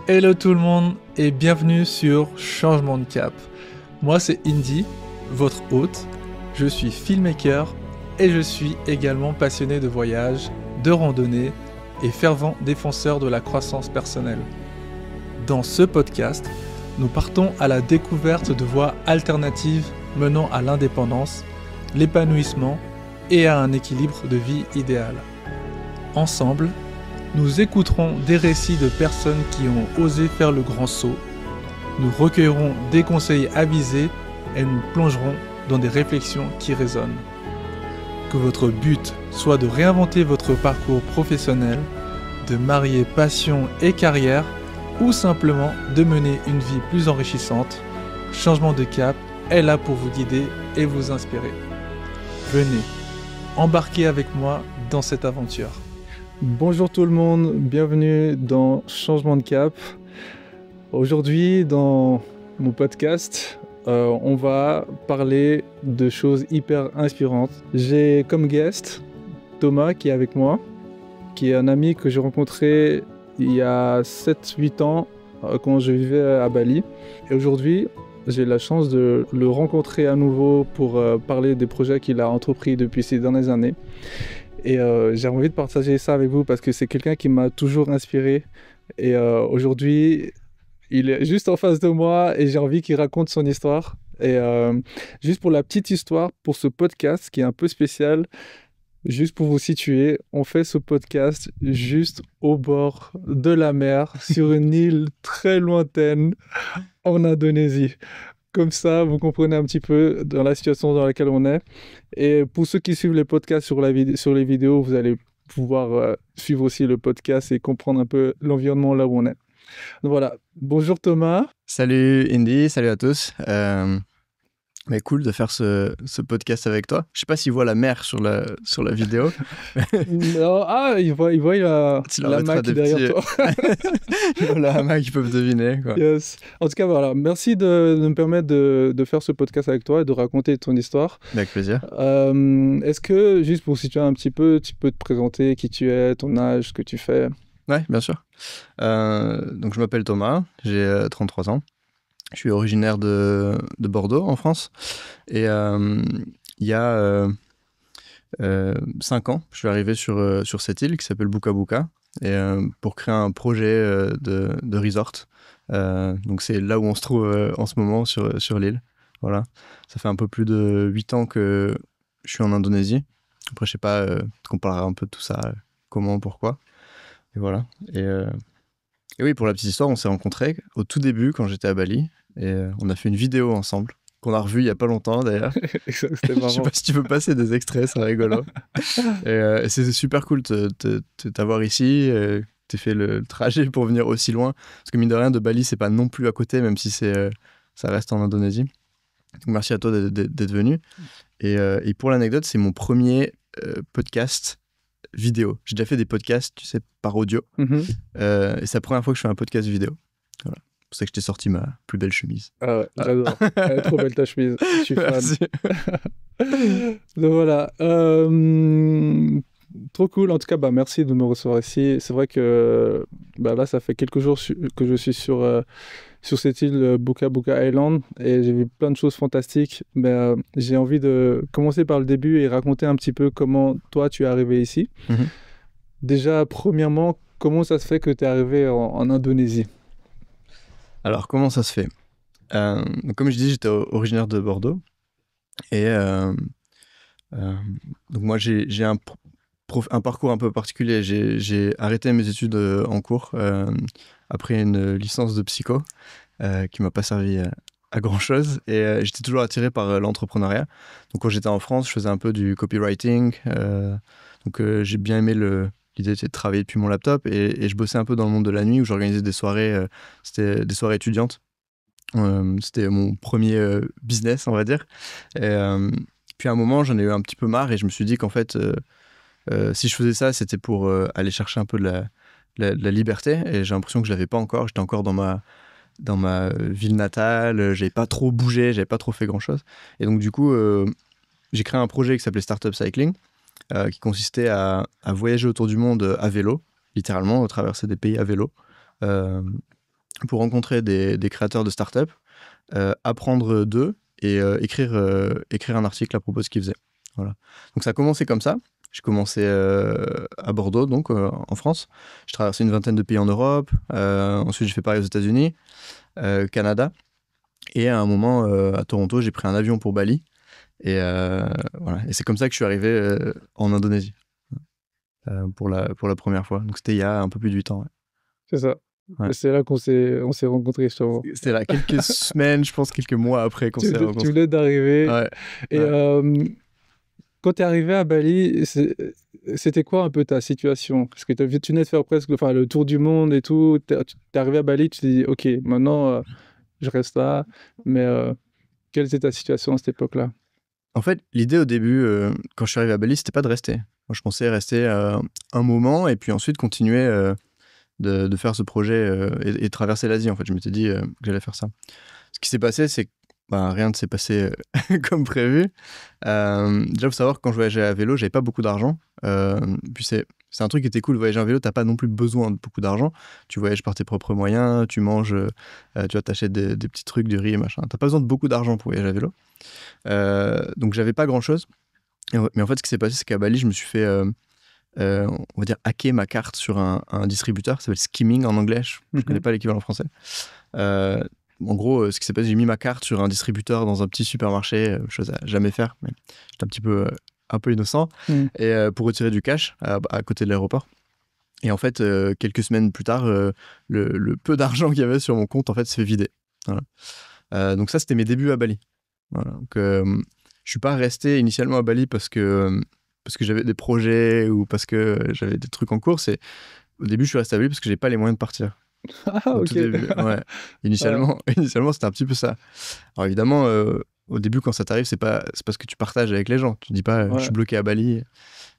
Hello tout le monde et bienvenue sur Changement de Cap. Moi c'est Indy, votre hôte. Je suis filmmaker et je suis également passionné de voyage, de randonnée et fervent défenseur de la croissance personnelle. Dans ce podcast, nous partons à la découverte de voies alternatives menant à l'indépendance, l'épanouissement et à un équilibre de vie idéal. Ensemble, nous écouterons des récits de personnes qui ont osé faire le grand saut, nous recueillerons des conseils avisés et nous plongerons dans des réflexions qui résonnent. Que votre but soit de réinventer votre parcours professionnel, de marier passion et carrière, ou simplement de mener une vie plus enrichissante, Changement de Cap est là pour vous guider et vous inspirer. Venez, embarquez avec moi dans cette aventure. Bonjour tout le monde, bienvenue dans Changement de Cap. Aujourd'hui, dans mon podcast, on va parler de choses hyper inspirantes. J'ai comme guest Thomas qui est avec moi, qui est un ami que j'ai rencontré il y a 7-8 ans quand je vivais à Bali. Et aujourd'hui, j'ai la chance de le rencontrer à nouveau pour parler des projets qu'il a entrepris depuis ces dernières années. Et j'ai envie de partager ça avec vous parce que c'est quelqu'un qui m'a toujours inspiré. Et aujourd'hui, il est juste en face de moi et j'ai envie qu'il raconte son histoire. Et juste pour la petite histoire, pour ce podcast qui est un peu spécial, juste pour vous situer, on fait ce podcast juste au bord de la mer, sur une île très lointaine en Indonésie. Comme ça, vous comprenez un petit peu dans la situation dans laquelle on est. Et pour ceux qui suivent les podcasts sur les vidéos, vous allez pouvoir suivre aussi le podcast et comprendre un peu l'environnement là où on est. Donc voilà. Bonjour Thomas. Salut Indy, salut à tous. Mais cool de faire ce podcast avec toi. Je sais pas s'il voit la mer sur la vidéo. Non, il voit la hamac derrière toi. Il voit la hamac, ils peuvent deviner, quoi. Yes. En tout cas, voilà. Merci de me permettre de faire ce podcast avec toi et de raconter ton histoire. Avec plaisir. Est-ce que, juste pour situer un petit peu, tu peux te présenter qui tu es, ton âge, ce que tu fais? Ouais, bien sûr. Donc, je m'appelle Thomas, j'ai 33 ans. Je suis originaire de Bordeaux, en France. Et il y a 5 ans, je suis arrivé sur cette île qui s'appelle Buka Buka et, pour créer un projet de resort. Donc, c'est là où on se trouve en ce moment sur l'île. Voilà. Ça fait un peu plus de 8 ans que je suis en Indonésie. Après, je sais pas, qu'on parlera un peu de tout ça, comment, pourquoi. Et voilà. Et oui, pour la petite histoire, on s'est rencontrés au tout début quand j'étais à Bali et on a fait une vidéo ensemble qu'on a revue il y a pas longtemps d'ailleurs. C'était marrant. Je sais pas si tu peux passer des extraits, c'est rigolo. Et c'est super cool de t'avoir ici. T'as fait le trajet pour venir aussi loin parce que mine de rien, de Bali, c'est pas non plus à côté, même si ça reste en Indonésie. Donc merci à toi d'être venu. Et pour l'anecdote, c'est mon premier podcast vidéo. J'ai déjà fait des podcasts, tu sais, par audio. Et c'est la première fois que je fais un podcast vidéo. Voilà. C'est pour ça que je t'ai sorti ma plus belle chemise. Ah ouais, j'adore. Elle est trop belle ta chemise. Je suis fan. Donc voilà. Trop cool. En tout cas, merci de me recevoir ici. C'est vrai que là, ça fait quelques jours que je suis sur cette île Buka Buka Island et j'ai vu plein de choses fantastiques. Mais j'ai envie de commencer par le début et raconter un petit peu comment toi, tu es arrivé ici. Déjà, premièrement, comment ça se fait que tu es arrivé en Indonésie? Alors, comment ça se fait? Donc, comme je dis, j'étais originaire de Bordeaux. Et donc moi, j'ai un parcours un peu particulier. J'ai arrêté mes études en cours après une licence de psycho qui m'a pas servi à grand-chose. Et j'étais toujours attiré par l'entrepreneuriat. Donc, quand j'étais en France, je faisais un peu du copywriting. Donc, j'ai bien aimé l'idée de travailler depuis mon laptop et je bossais un peu dans le monde de la nuit où j'organisais des soirées, c'était des soirées étudiantes. C'était mon premier business, on va dire. Et puis à un moment, j'en ai eu un petit peu marre et je me suis dit qu'en fait, si je faisais ça, c'était pour aller chercher un peu de la liberté. Et j'ai l'impression que je l'avais pas encore. J'étais encore dans ma ville natale. J'avais pas trop bougé, j'avais pas trop fait grand-chose. Et donc du coup, j'ai créé un projet qui s'appelait Startup Cycling. Qui consistait à voyager autour du monde à vélo, littéralement, traverser des pays à vélo. pour rencontrer des créateurs de startups, apprendre d'eux et écrire un article à propos de ce qu'ils faisaient. Voilà. Donc ça a commencé comme ça. J'ai commencé à Bordeaux, donc en France. J'ai traversé une vingtaine de pays en Europe. Ensuite, j'ai fait pareil aux États-Unis, Canada. Et à un moment, à Toronto, j'ai pris un avion pour Bali. Et voilà. Et c'est comme ça que je suis arrivé en Indonésie pour la première fois. Donc c'était il y a un peu plus de 8 ans. Ouais. C'est ça. Ouais. C'est là qu'on s'est rencontrés, justement. C'était là quelques semaines, je pense, quelques mois après qu'on s'est rencontrés. Tu venais d'arriver. Ouais. Et quand tu es arrivé à Bali, c'était quoi un peu ta situation? Parce que tu venais de faire presque le tour du monde et tout. Tu es arrivé à Bali, tu t'es dit, OK, maintenant, je reste là. Mais quelle était ta situation à cette époque-là? En fait, l'idée au début, quand je suis arrivé à Bali, c'était pas de rester. Moi, je pensais rester un moment et puis ensuite continuer de faire ce projet et traverser l'Asie. En fait, je m'étais dit que j'allais faire ça. Ce qui s'est passé, c'est que rien ne s'est passé comme prévu. Déjà, il faut savoir que quand je voyageais à vélo, j'avais pas beaucoup d'argent. Puis c'est un truc qui était cool, voyager en vélo, t'as pas non plus besoin de beaucoup d'argent. Tu voyages par tes propres moyens, tu manges, tu vas t'acheter des petits trucs, du riz, machin. T'as pas besoin de beaucoup d'argent pour voyager à vélo. Donc j'avais pas grand-chose. Mais en fait, ce qui s'est passé, c'est qu'à Bali, je me suis fait, on va dire, hacker ma carte sur un distributeur. Ça s'appelle skimming en anglais. Je connais pas l'équivalent français. En gros, ce qui s'est passé, j'ai mis ma carte sur un distributeur dans un petit supermarché, chose à jamais faire, mais j'étais un peu innocent, et pour retirer du cash à côté de l'aéroport. Et en fait, quelques semaines plus tard, le peu d'argent qu'il y avait sur mon compte, en fait, s'est fait vider. Voilà. Donc ça, c'était mes débuts à Bali. Voilà. Donc, je suis pas resté initialement à Bali parce que j'avais des projets ou parce que j'avais des trucs en cours. Au début, je suis resté à Bali parce que j'ai pas les moyens de partir. Ah, ok. Tout début, ouais. Initialement, c'était un petit peu ça. Alors évidemment, au début, quand ça t'arrive, c'est pas ce que tu partages avec les gens. Tu dis pas, je suis bloqué à Bali.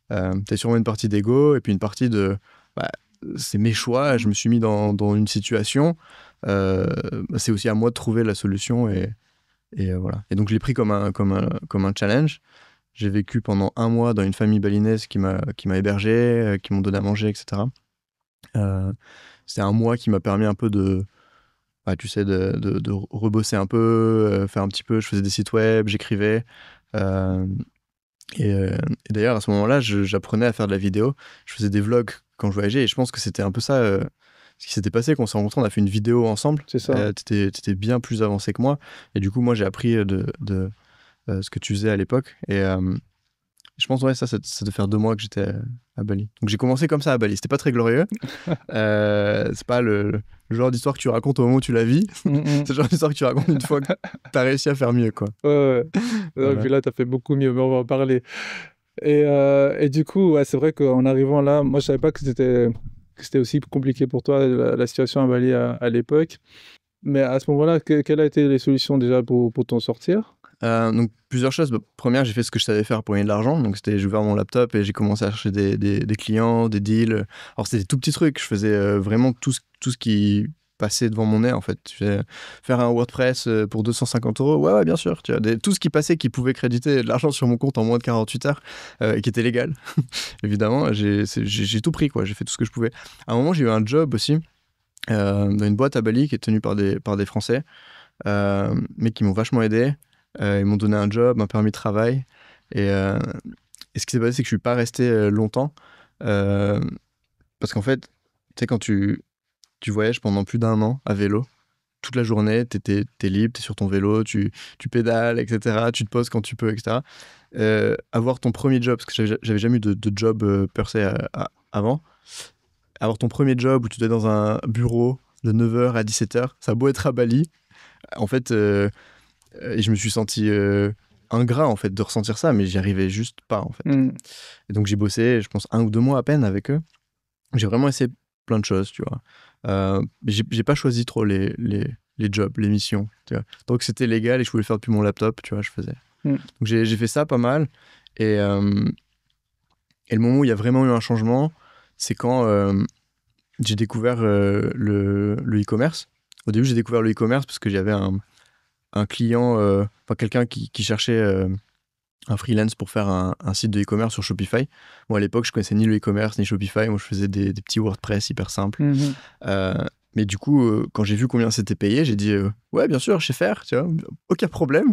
T'as sûrement une partie d'ego et puis une partie de, c'est mes choix. Je me suis mis dans une situation. C'est aussi à moi de trouver la solution et voilà. Et donc je l'ai pris comme un challenge. J'ai vécu pendant 1 mois dans une famille balinaise qui m'a hébergé, qui m'ont donné à manger, etc. C'était 1 mois qui m'a permis un peu de rebosser un peu, faire un petit peu. Je faisais des sites web, j'écrivais. Et d'ailleurs, à ce moment-là, j'apprenais à faire de la vidéo. Je faisais des vlogs quand je voyageais. Et je pense que c'était un peu ça ce qui s'était passé. Quand on s'est rencontrés, on a fait une vidéo ensemble. C'est ça. T'étais bien plus avancé que moi. Et du coup, moi, j'ai appris de ce que tu faisais à l'époque. Et je pense, ça doit faire 2 mois que j'étais à Bali. Donc j'ai commencé comme ça à Bali. C'était pas très glorieux. C'est pas le genre d'histoire que tu racontes au moment où tu la vis. C'est le genre d'histoire que tu racontes une fois que t'as réussi à faire mieux, quoi. Ouais. Voilà. Puis là, t'as fait beaucoup mieux, mais on va en parler. Et du coup, c'est vrai qu'en arrivant là, moi, je savais pas que c'était aussi compliqué pour toi, la situation à Bali à l'époque. Mais à ce moment-là, quelles ont été les solutions déjà pour t'en sortir? Donc plusieurs choses. Première, j'ai fait ce que je savais faire pour gagner de l'argent. Donc j'ai ouvert mon laptop et j'ai commencé à chercher des clients, des deals. Alors c'était des tout petits trucs. Je faisais vraiment tout ce qui passait devant mon nez, en fait. Faire un WordPress pour 250 €. Ouais, bien sûr. Tu vois, tout ce qui passait qui pouvait créditer de l'argent sur mon compte en moins de 48 heures et qui était légal. Évidemment, j'ai tout pris, quoi. J'ai fait tout ce que je pouvais. À un moment, j'ai eu un job aussi dans une boîte à Bali qui est tenue par des Français, mais qui m'ont vachement aidé. Ils m'ont donné un job, un permis de travail. Et ce qui s'est passé, c'est que je ne suis pas resté longtemps. Parce qu'en fait, tu sais, quand tu voyages pendant plus d'1 an à vélo, toute la journée, t'es libre, t'es sur ton vélo, tu pédales, etc. Tu te poses quand tu peux, etc. Avoir ton premier job, parce que j'avais jamais eu de job per se avant. Avoir ton premier job où tu es dans un bureau de 9h à 17h, ça a beau être à Bali. En fait... et je me suis senti ingrat, en fait, de ressentir ça, mais j'y arrivais juste pas, en fait. Et donc, j'ai bossé, je pense, 1 ou 2 mois à peine avec eux. J'ai vraiment essayé plein de choses, tu vois. J'ai pas choisi trop les jobs, les missions, tu vois. Donc, c'était légal et je pouvais le faire depuis mon laptop, tu vois, je faisais. Donc, j'ai fait ça pas mal. Et le moment où il y a vraiment eu un changement, c'est quand j'ai découvert le e-commerce. Au début, j'ai découvert le e-commerce parce que j'avais un client, quelqu'un qui cherchait un freelance pour faire un site de e-commerce sur Shopify. Moi, à l'époque, je connaissais ni le e-commerce ni Shopify. Moi, je faisais des petits WordPress hyper simples. Mais du coup, quand j'ai vu combien c'était payé, j'ai dit ouais, bien sûr, je sais faire, tu vois, aucun problème.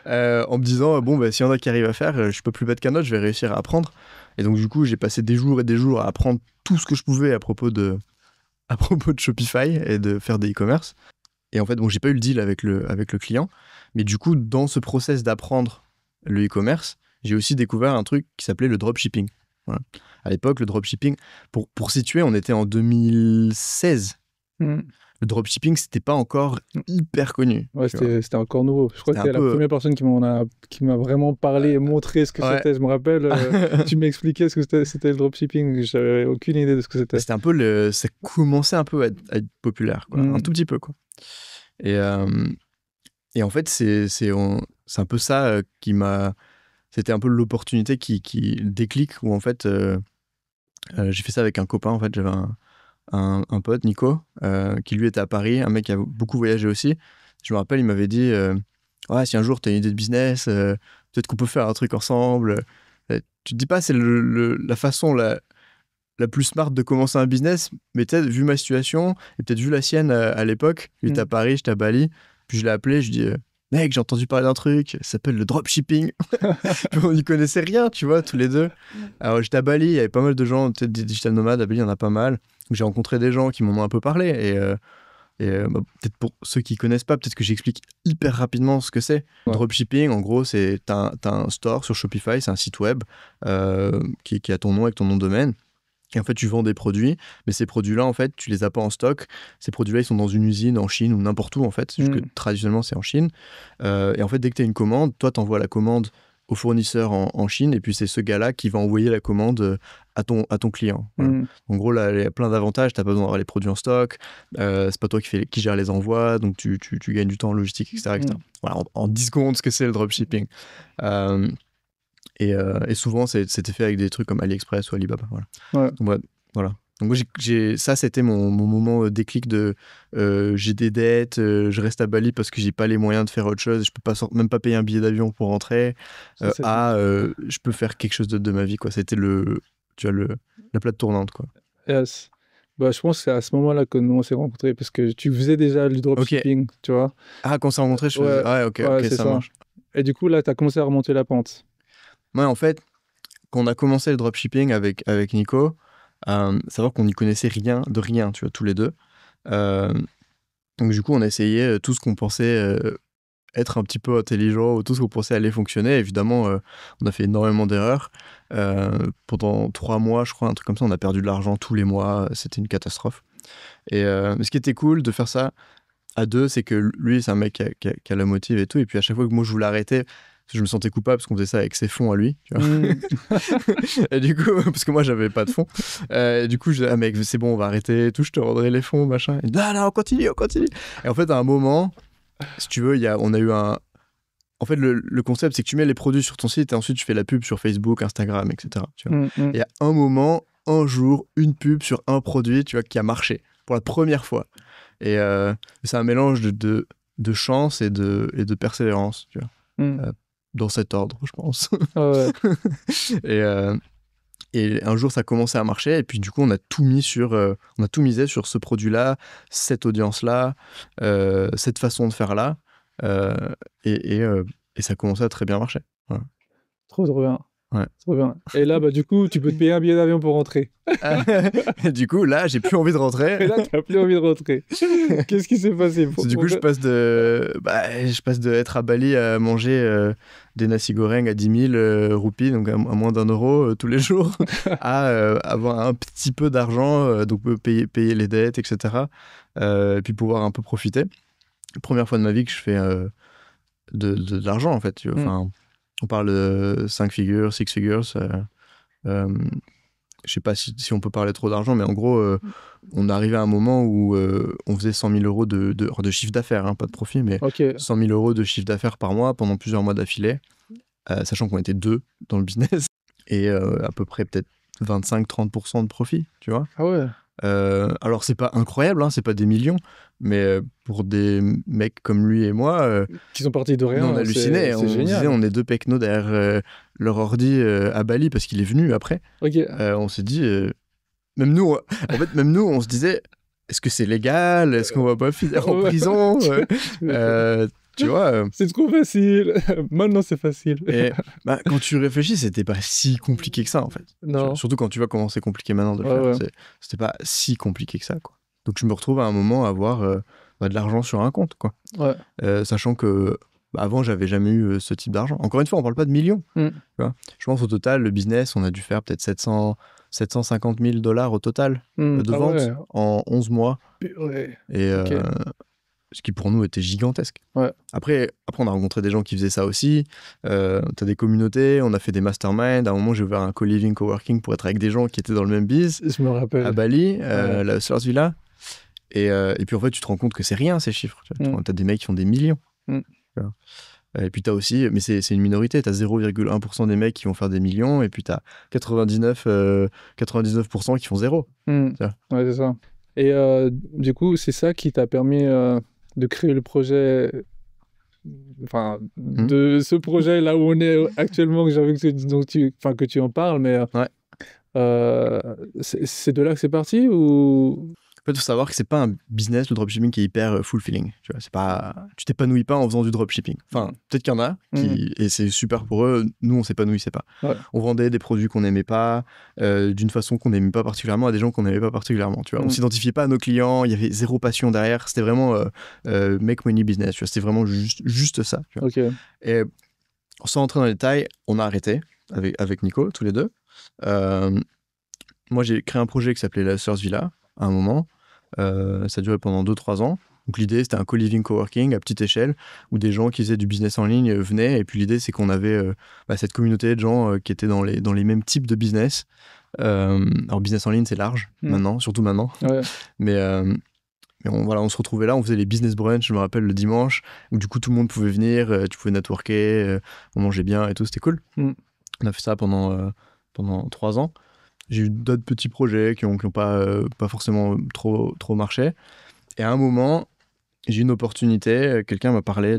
En me disant bon, bah, s'il y en a qui arrivent à faire, je suis pas plus bête qu'un autre, je vais réussir à apprendre. Et donc, du coup, j'ai passé des jours et des jours à apprendre tout ce que je pouvais à propos de Shopify et de faire des e-commerce. Et en fait, bon, j'ai pas eu le deal avec le client, mais du coup, dans ce process d'apprendre le e-commerce, j'ai aussi découvert un truc qui s'appelait le dropshipping. Voilà. À l'époque, le dropshipping, pour situer, on était en 2016. Le dropshipping, c'était pas encore hyper connu. Ouais, c'était encore nouveau. Je crois que t'es la première personne qui m'a vraiment parlé et montré ce que c'était. Je me rappelle, tu m'expliquais ce que c'était le dropshipping. J'avais aucune idée de ce que c'était. C'était un peu ça commençait un peu à être populaire, quoi. Un tout petit peu, quoi. Et en fait, c'est un peu ça qui m'a... C'était un peu l'opportunité le déclic où en fait, j'ai fait ça avec un copain. En fait, j'avais un pote, Nico, qui lui était à Paris, un mec qui a beaucoup voyagé aussi. Je me rappelle, il m'avait dit ouais, si un jour tu as une idée de business, peut-être qu'on peut faire un truc ensemble. Tu te dis pas, c'est la façon la plus smart de commencer un business, mais peut-être vu ma situation et peut-être vu la sienne à l'époque, lui était à Paris, j'étais à Bali, puis je l'ai appelé, je lui dis mec, j'ai entendu parler d'un truc, ça s'appelle le dropshipping. On n'y connaissait rien, tu vois, tous les deux. Alors j'étais à Bali, il y avait pas mal de gens, peut-être des digital nomades, à Bali, il y en a pas mal. Donc, j'ai rencontré des gens qui m'en ont un peu parlé. Et peut-être pour ceux qui connaissent pas, peut-être que j'explique hyper rapidement ce que c'est. Ouais. Dropshipping, en gros, c'est t'as un store sur Shopify, c'est un site web qui a ton nom avec ton nom de domaine. Et en fait, tu vends des produits, mais ces produits-là, en fait, tu les as pas en stock. Ces produits-là, ils sont dans une usine en Chine ou n'importe où, en fait. Juste que traditionnellement, c'est en Chine. Et en fait, dès que tu as une commande, toi, tu envoies la commande au fournisseur en Chine, et puis c'est ce gars-là qui va envoyer la commande à ton client. Voilà. En gros, là, il y a plein d'avantages. Tu n'as pas besoin d'avoir les produits en stock. C'est pas toi qui gère les envois, donc tu gagnes du temps en logistique, etc. Voilà, en 10 secondes, ce que c'est le dropshipping. Et souvent, c'était fait avec des trucs comme AliExpress ou Alibaba. Voilà. Ouais. Donc, voilà. Donc moi, ça, c'était mon moment déclic de j'ai des dettes, je reste à Bali parce que j'ai pas les moyens de faire autre chose, je peux pas même pas payer un billet d'avion pour rentrer, je peux faire quelque chose de ma vie, quoi. C'était la plate tournante, quoi. Yes. Bah, je pense que c'est à ce moment-là que nous on s'est rencontrés parce que tu faisais déjà du dropshipping, tu vois. Ah, quand on s'est rencontrés, je faisais... Ah, ok, ça marche. Et du coup, là, tu as commencé à remonter la pente. Ouais, en fait, quand on a commencé le dropshipping avec Nico, savoir qu'on n'y connaissait rien, tu vois, tous les deux. Donc du coup, on a essayé tout ce qu'on pensait être un petit peu intelligent, ou tout ce qu'on pensait aller fonctionner. Évidemment, on a fait énormément d'erreurs. Pendant 3 mois, je crois, un truc comme ça, on a perdu de l'argent tous les mois. C'était une catastrophe. Mais ce qui était cool de faire ça à deux, c'est que lui, c'est un mec qui a la motive et tout. Et puis à chaque fois que moi, je voulais arrêter, je me sentais coupable parce qu'on faisait ça avec ses fonds à lui, tu vois. Et du coup, parce que moi j'avais pas de fonds, du coup je disais, ah mec, c'est bon, on va arrêter, tout, je te rendrai les fonds, machin. Et non, on continue. Et en fait, à un moment, si tu veux, on a eu un. En fait, le concept, c'est que tu mets les produits sur ton site et ensuite tu fais la pub sur Facebook, Instagram, etc. Tu vois. Et à un moment, un jour, une pub sur un produit, tu vois, qui a marché pour la première fois. Et c'est un mélange de chance et de persévérance, tu vois. Dans cet ordre, je pense. Ouais. Et un jour, ça a commencé à marcher. Et puis, du coup, on a tout misé sur ce produit-là, cette audience-là, cette façon de faire là. Et ça a commencé à très bien marcher. Voilà. Trop bien. Ouais. Trop bien. Et là, bah, du coup, tu peux te payer un billet d'avion pour rentrer. Et du coup, là, j'ai plus envie de rentrer. Et là, t'as plus envie de rentrer. Qu'est-ce qui s'est passé Du coup, je passe de être à Bali à manger des nasi goreng à 10 000 roupies, donc à moins d'€1 tous les jours, à avoir un petit peu d'argent, donc payer les dettes, etc. Et puis pouvoir un peu profiter. Première fois de ma vie que je fais de l'argent, en fait. Tu vois. Enfin, on parle de 5 figures, 6 figures. Je sais pas si on peut parler trop d'argent, mais en gros, on arrivait à un moment où on faisait 100 000 euros de chiffre d'affaires, hein, pas de profit, mais 100 000 euros de chiffre d'affaires par mois pendant plusieurs mois d'affilée, sachant qu'on était 2 dans le business, et à peu près peut-être 25-30% de profit, tu vois. Ah ouais. Alors, c'est pas incroyable, hein, c'est pas des millions, mais pour des mecs comme lui et moi, qui sont partis de rien, on hallucinait. On génial. disait, on est 2 pecnos derrière leur ordi à Bali parce qu'il est venu après. On s'est dit, même nous, on se disait, est-ce que c'est légal? Est-ce qu'on va pas finir en Ouais. prison? Tu vois, C'est trop facile. Maintenant, c'est facile. et quand tu réfléchis, c'était pas si compliqué que ça, en fait. Tu Non. vois, surtout quand tu vois comment c'est compliqué maintenant de le Ouais, faire. ouais. C'était pas si compliqué que ça, quoi. Donc je me retrouve à un moment à avoir de l'argent sur un compte, quoi. Ouais. Sachant que avant, j'avais jamais eu ce type d'argent. Encore une fois, on parle pas de millions. Mm. Tu vois. Je pense au total, le business, on a dû faire peut-être 750 000 $ au total de Ah vente ouais. en 11 mois. Ouais. Et Ok. ce qui pour nous était gigantesque. Ouais. Après, on a rencontré des gens qui faisaient ça aussi. T'as des communautés, on a fait des masterminds. À un moment, j'ai ouvert un co-living, co-working pour être avec des gens qui étaient dans le même biz Je me rappelle. à Bali, Ouais. la Hustlers Villa. Et puis en fait, tu te rends compte que c'est rien ces chiffres. Tu vois. Mm. T'as des mecs qui font des millions. Mm. Tu vois. Et puis t'as aussi, mais c'est une minorité, t'as 0,1% des mecs qui vont faire des millions, et puis t'as 99% qui font zéro. Ça. Ouais, c'est ça. Et du coup, c'est ça qui t'a permis de créer le projet, enfin, de ce projet là où on est actuellement, que j'ai envie que tu en parles, mais Ouais. c'est de là que c'est parti ou... En fait, il faut savoir que c'est pas un business, le dropshipping, qui est hyper fulfilling. Tu vois, c'est pas, tu t'épanouis pas en faisant du dropshipping. Enfin, peut-être qu'il y en a, et c'est super pour eux. Nous, on s'épanouissait pas. Ouais. On vendait des produits qu'on n'aimait pas, d'une façon qu'on n'aimait pas particulièrement, à des gens qu'on n'aimait pas particulièrement. Tu vois, on s'identifiait pas à nos clients, il y avait zéro passion derrière. C'était vraiment make money business. Tu vois, c'était vraiment juste ça. Tu vois. Ok. Et sans entrer dans les détails, on a arrêté avec Nico, tous les deux. Moi, j'ai créé un projet qui s'appelait la Hustlers Villa à un moment. Ça a duré pendant 2-3 ans. Donc l'idée, c'était un co-living, co-working à petite échelle où des gens qui faisaient du business en ligne venaient. Et puis l'idée, c'est qu'on avait cette communauté de gens qui étaient dans les mêmes types de business. Alors business en ligne, c'est large maintenant, surtout maintenant. Ouais. Mais on se retrouvait là, on faisait les business brunch, je me rappelle, le dimanche, où du coup tout le monde pouvait venir, tu pouvais networker, on mangeait bien et tout, c'était cool. On a fait ça pendant 3 ans. J'ai eu d'autres petits projets qui ont pas forcément trop marché. Et à un moment, j'ai eu une opportunité. Quelqu'un m'a parlé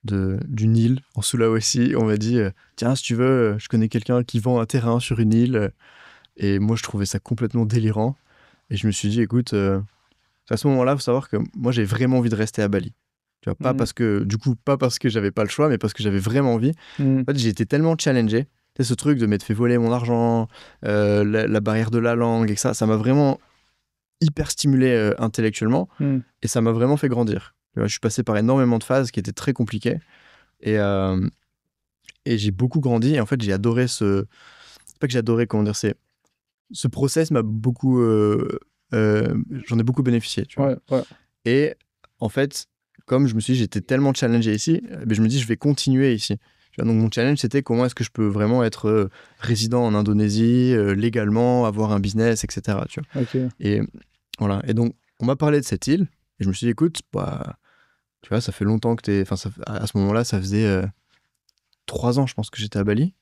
d'une île en Sulawesi. On m'a dit tiens, si tu veux, je connais quelqu'un qui vend un terrain sur une île. Et moi, je trouvais ça complètement délirant. Et je me suis dit écoute, à ce moment-là, il faut savoir que moi, j'ai vraiment envie de rester à Bali. Tu vois, pas parce que j'avais pas le choix, mais parce que j'avais vraiment envie. En fait, j'ai été tellement challengé. C'est ce truc de m'être fait voler mon argent, la barrière de la langue, et que ça m'a vraiment hyper stimulé intellectuellement, et ça m'a vraiment fait grandir. Je suis passé par énormément de phases qui étaient très compliquées, et j'ai beaucoup grandi, et en fait j'ai adoré c'est pas que j'ai adoré, comment dire, ce process m'a beaucoup... j'en ai beaucoup bénéficié, tu vois. Ouais. Et en fait, comme je me suis dit, j'étais tellement challengé ici, je me dis, je vais continuer ici. Donc mon challenge, c'était comment est-ce que je peux vraiment être résident en Indonésie, légalement, avoir un business, etc. Tu vois. Okay. Et voilà. Et donc, on m'a parlé de cette île, et je me suis dit, écoute, tu vois, ça fait longtemps que t'es... Enfin, à ce moment-là, ça faisait 3 ans, je pense, que j'étais à Bali.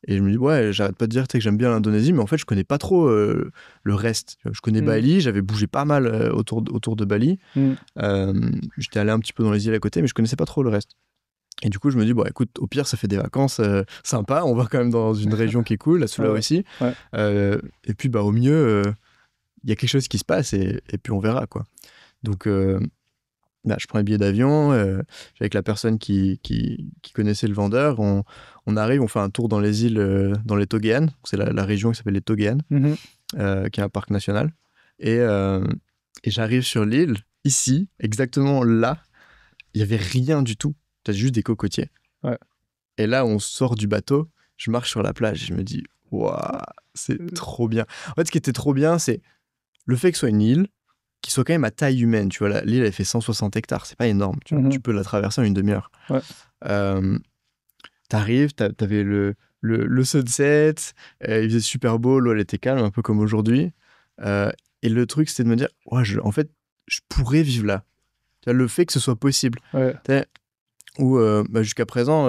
Et je me dis, ouais, j'arrête pas de dire que j'aime bien l'Indonésie, mais en fait, je connais pas trop le reste. Tu vois. Je connais Bali, j'avais bougé pas mal autour de Bali. J'étais allé un petit peu dans les îles à côté, mais je connaissais pas trop le reste. Et du coup, je me dis, bon, écoute, au pire, ça fait des vacances sympas. On va quand même dans une région qui est cool, la Sulawesi. Ouais. Et puis, au mieux, il y a quelque chose qui se passe et puis on verra, quoi. Donc, je prends un billet d'avion. Avec la personne qui connaissait le vendeur, on arrive, on fait un tour dans les îles, dans les Togean. C'est la région qui s'appelle les Togean, qui est un parc national. Et j'arrive sur l'île, ici, exactement là. Il n'y avait rien du tout. T'as juste des cocotiers. Ouais. Et là, on sort du bateau, je marche sur la plage et je me dis, waouh, c'est trop bien. En fait, ce qui était trop bien, c'est le fait que ce soit une île qui soit quand même à taille humaine. Tu vois, l'île, elle fait 160 hectares, c'est pas énorme. Tu vois, tu peux la traverser en une demi-heure. Ouais. T'arrives, t'avais le sunset, il faisait super beau, l'eau, elle était calme, un peu comme aujourd'hui. Et le truc, c'était de me dire, ouais, en fait, je pourrais vivre là. Tu vois, le fait que ce soit possible. Ouais. Où jusqu'à présent,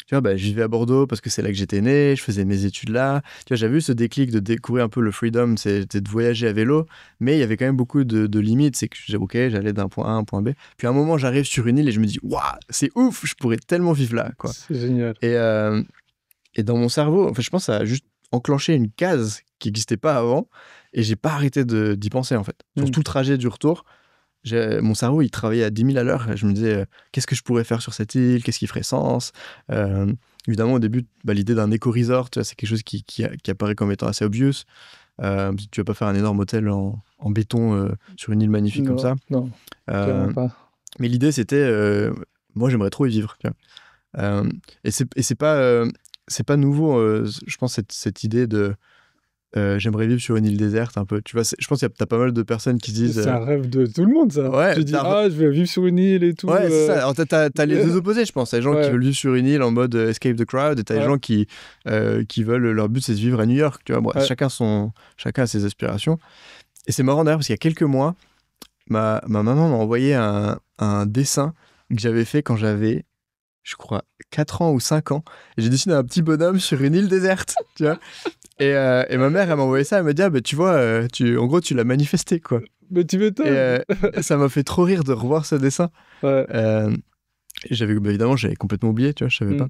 tu vois, je vivais à Bordeaux parce que c'est là que j'étais né, je faisais mes études là. Tu vois, j'avais eu ce déclic de découvrir un peu le freedom, c'était de voyager à vélo, mais il y avait quand même beaucoup de limites. C'est que j'allais d'un point A à un point B. Puis à un moment, j'arrive sur une île et je me dis, waouh, c'est ouf, je pourrais tellement vivre là, quoi. C'est génial. Et dans mon cerveau, en fait, je pense que ça a juste enclenché une case qui n'existait pas avant et j'ai pas arrêté d'y penser en fait. Sur tout le trajet du retour, mon cerveau il travaillait à 10 000 à l'heure et je me disais qu'est-ce que je pourrais faire sur cette île, qu'est-ce qui ferait sens. Évidemment au début l'idée d'un éco-resort, c'est quelque chose qui apparaît comme étant assez obvious. Tu vas pas faire un énorme hôtel en béton sur une île magnifique comme ça. Non, clairement pas. Mais l'idée c'était moi j'aimerais trop y vivre, tu vois. Et c'est pas nouveau, je pense, cette idée de j'aimerais vivre sur une île déserte un peu. Tu vois, je pense que t'as pas mal de personnes qui disent. C'est un rêve de tout le monde, ça. Ouais, tu dis, je vais vivre sur une île et tout. Ouais, c'est ça. Alors, t'as les deux opposés, je pense. T'as les gens qui veulent vivre sur une île en mode escape the crowd, et t'as les gens qui veulent. Leur but, c'est de vivre à New York. Tu vois, bon, chacun a ses aspirations. Et c'est marrant d'ailleurs, parce qu'il y a quelques mois, ma maman m'a envoyé un dessin que j'avais fait quand j'avais, je crois, 4 ans ou 5 ans. Et j'ai dessiné un petit bonhomme sur une île déserte, tu vois. Et ma mère, elle m'a envoyé ça, elle m'a dit, tu vois, en gros, tu l'as manifesté, quoi. Mais tu m'étonnes. Et ça m'a fait trop rire de revoir ce dessin. Ouais. Et évidemment, j'avais complètement oublié, tu vois, je savais pas.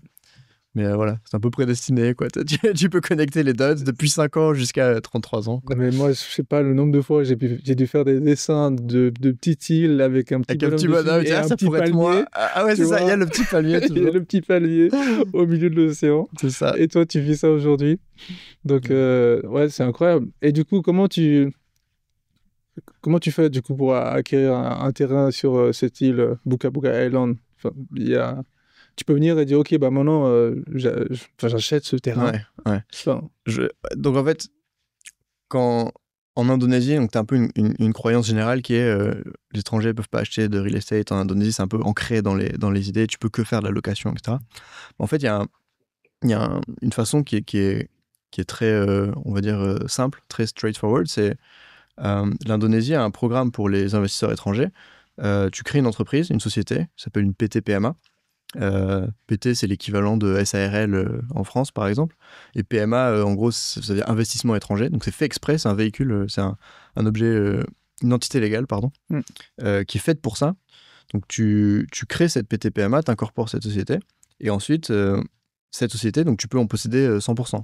Mais voilà, c'est un peu prédestiné, quoi. Tu peux connecter les dots depuis 5 ans jusqu'à 33 ans. Quoi. Non, mais moi, je sais pas le nombre de fois j'ai dû faire des dessins de petites îles avec un petit bonhomme et ça pourrait être moi. Ah ouais, c'est ça, il y a le petit palmier. Il y a le petit palmier au milieu de l'océan. C'est ça. Et toi, tu vis ça aujourd'hui. Donc, ouais, c'est incroyable. Et du coup, comment tu fais du coup pour acquérir un terrain sur cette île, Buka Buka Island? Enfin, tu peux venir et dire, ok, bah maintenant, j'achète ce terrain. Ouais. Enfin, donc en fait, en Indonésie, tu as un peu une croyance générale qui est les étrangers ne peuvent pas acheter de real estate en Indonésie, c'est un peu ancré dans les idées, tu peux que faire de la location, etc. En fait, il y a une façon qui est très, on va dire, simple, très straightforward, c'est l'Indonésie a un programme pour les investisseurs étrangers. Tu crées une entreprise, une société, ça s'appelle une PT-PMA. PT, c'est l'équivalent de SARL en France, par exemple. Et PMA, en gros, ça veut dire investissement étranger. Donc, c'est fait exprès, c'est un véhicule, c'est un objet, une entité légale, pardon, qui est faite pour ça. Donc, tu crées cette PT-PMA, tu incorpores cette société. Et ensuite, cette société, donc tu peux en posséder 100%.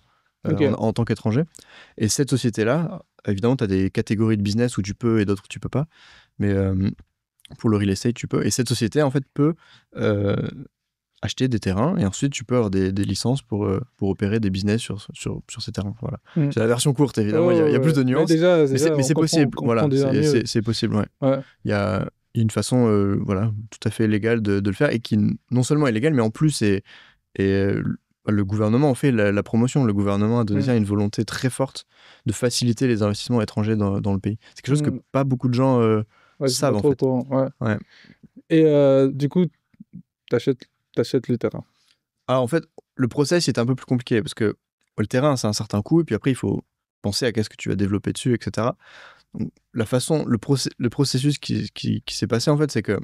En tant qu'étranger. Et cette société-là, évidemment, tu as des catégories de business où tu peux et d'autres où tu peux pas. Mais pour le real estate, tu peux. Et cette société, en fait, peut acheter des terrains et ensuite, tu peux avoir des licences pour opérer des business sur ces terrains. Voilà. C'est la version courte, évidemment. Il y a plus de nuances. Mais c'est possible. Voilà, c'est possible. Ouais. Il y a une façon voilà, tout à fait légale de le faire et qui non seulement est légale, mais en plus le gouvernement en fait la promotion. Le gouvernement indonésien a une volonté très forte de faciliter les investissements étrangers dans le pays. C'est quelque chose que pas beaucoup de gens savent en fait. Ouais. Et du coup, t'achètes le terrain. Alors en fait, le process est un peu plus compliqué parce que le terrain, c'est un certain coût et puis après, il faut penser à qu'est-ce que tu vas développer dessus, etc. Donc, le processus qui s'est passé en fait, c'est que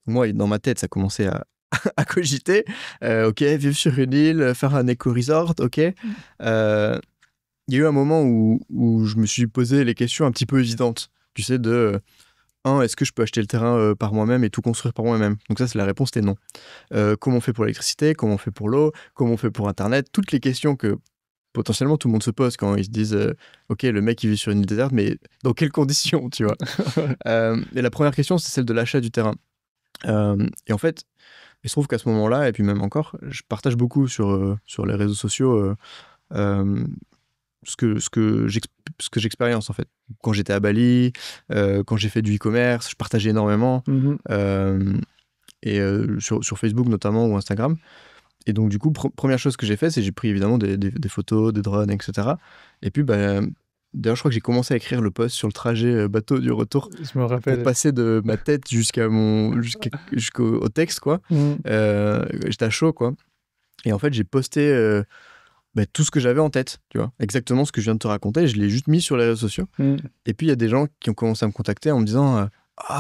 moi, dans ma tête, ça commençait à cogiter. Ok, vivre sur une île, faire un éco-resort, ok. Il y a eu un moment où je me suis posé les questions un petit peu évidentes. Tu sais, est-ce que je peux acheter le terrain par moi-même et tout construire par moi-même? Donc ça, c'est la réponse, c'était non. Comment on fait pour l'électricité? Comment on fait pour l'eau? Comment on fait pour Internet? Toutes les questions que potentiellement tout le monde se pose quand ils se disent ok, le mec il vit sur une île déserte, mais dans quelles conditions, tu vois? Et la première question, c'est celle de l'achat du terrain. Et en fait, il se trouve qu'à ce moment-là, et puis même encore, je partage beaucoup sur les réseaux sociaux ce que j'expérience en fait. Quand j'étais à Bali, quand j'ai fait du e-commerce, je partageais énormément. Et sur Facebook notamment ou Instagram. Et donc du coup, première chose que j'ai fait, c'est j'ai pris évidemment des photos, des drones, etc. Et puis, d'ailleurs, je crois que j'ai commencé à écrire le post sur le trajet bateau du retour. Je me rappelle. Pour passer de ma tête jusqu'au texte, quoi. J'étais à chaud, quoi. Et en fait, j'ai posté tout ce que j'avais en tête, tu vois. Exactement ce que je viens de te raconter. Je l'ai juste mis sur les réseaux sociaux. Et puis, il y a des gens qui ont commencé à me contacter en me disant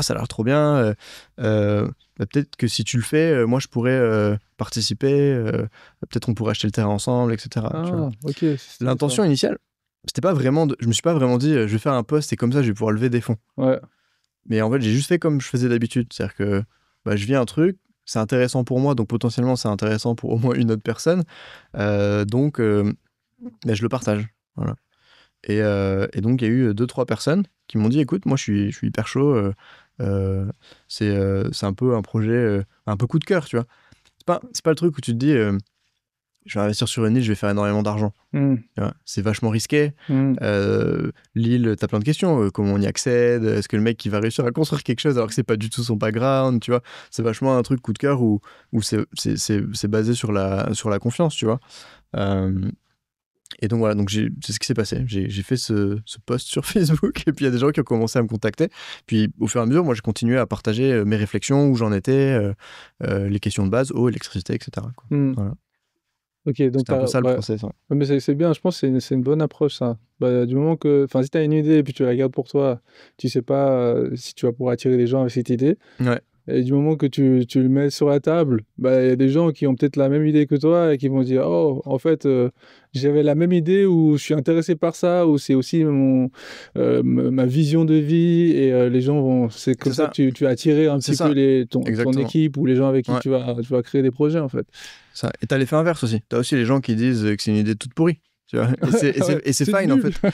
ça a l'air trop bien. Peut-être que si tu le fais, moi, je pourrais participer. Peut-être on pourrait acheter le terrain ensemble, etc. Tu vois. L'intention initiale, c'était pas vraiment je me suis pas vraiment dit je vais faire un post et comme ça je vais pouvoir lever des fonds. Mais en fait j'ai juste fait comme je faisais d'habitude, c'est-à-dire que je vis un truc, c'est intéressant pour moi, donc potentiellement c'est intéressant pour au moins une autre personne, donc mais je le partage. Voilà. Et donc, il y a eu 2-3 personnes qui m'ont dit, écoute, moi, je suis hyper chaud. C'est un peu un projet un peu coup de cœur, tu vois. C'est pas le truc où tu te dis, je vais investir sur une île, je vais faire énormément d'argent. Tu vois. C'est vachement risqué. L'île, t'as plein de questions. Comment on y accède? Est-ce que le mec qui va réussir à construire quelque chose alors que c'est pas du tout son background, tu vois? C'est vachement un truc coup de cœur où c'est basé sur la confiance, tu vois. Et donc voilà, donc c'est ce qui s'est passé. J'ai fait ce post sur Facebook et puis il y a des gens qui ont commencé à me contacter. Puis au fur et à mesure, moi j'ai continué à partager mes réflexions, où j'en étais, les questions de base, eau, électricité, etc. quoi. Voilà. Ok, donc C'était un peu ça le process. Ouais. Ouais, mais c'est bien, je pense que c'est une bonne approche ça. Bah, du moment que, enfin, si tu as une idée et puis tu la gardes pour toi, tu sais pas si tu vas pouvoir attirer des gens avec cette idée. Ouais. Et du moment que tu le mets sur la table, bah, il y a des gens qui ont peut-être la même idée que toi et qui vont dire, oh, en fait, j'avais la même idée ou je suis intéressé par ça ou c'est aussi ma vision de vie et les gens vont, c'est comme C'est ça ça. que tu as attiré un C'est petit ça. peu ton Exactement. équipe ou les gens avec qui Ouais. tu vas créer des projets en fait. Ça. Et t'as l'effet inverse aussi. T'as aussi les gens qui disent que c'est une idée toute pourrie. Tu vois. Et c'est fine en nul. fait.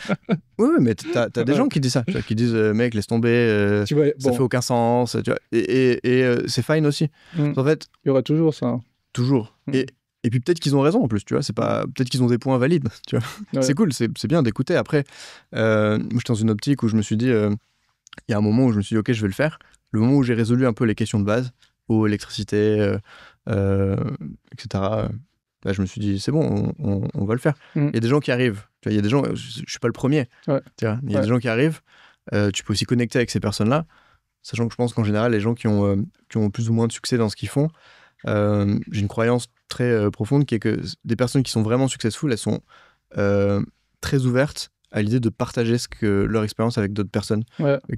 Oui, mais t'as des gens qui disent ça, tu vois, qui disent mec, laisse tomber, Tu vois, ça bon, fait aucun sens, tu vois. Et c'est fine aussi. En fait, il y aura toujours ça. toujours. Mm. Et puis peut-être qu'ils ont raison en plus, tu vois. C'est pas, peut-être qu'ils ont des points valides, tu vois. Ouais. C'est cool, c'est bien d'écouter. Après, moi j'étais dans une optique où je me suis dit, il y a un moment où je me suis dit, ok, je vais le faire. Le moment où j'ai résolu un peu les questions de base, eau, électricité, etc. Là, je me suis dit, c'est bon, on va le faire. Il y a des gens qui arrivent. Tu vois, il y a des gens, je suis pas le premier. Ouais. Tu vois, il y a des gens qui arrivent. Tu peux aussi connecter avec ces personnes-là, sachant que je pense qu'en général, les gens qui ont plus ou moins de succès dans ce qu'ils font, j'ai une croyance très profonde qui est que des personnes qui sont vraiment successful, elles sont très ouvertes à l'idée de partager leur expérience avec d'autres personnes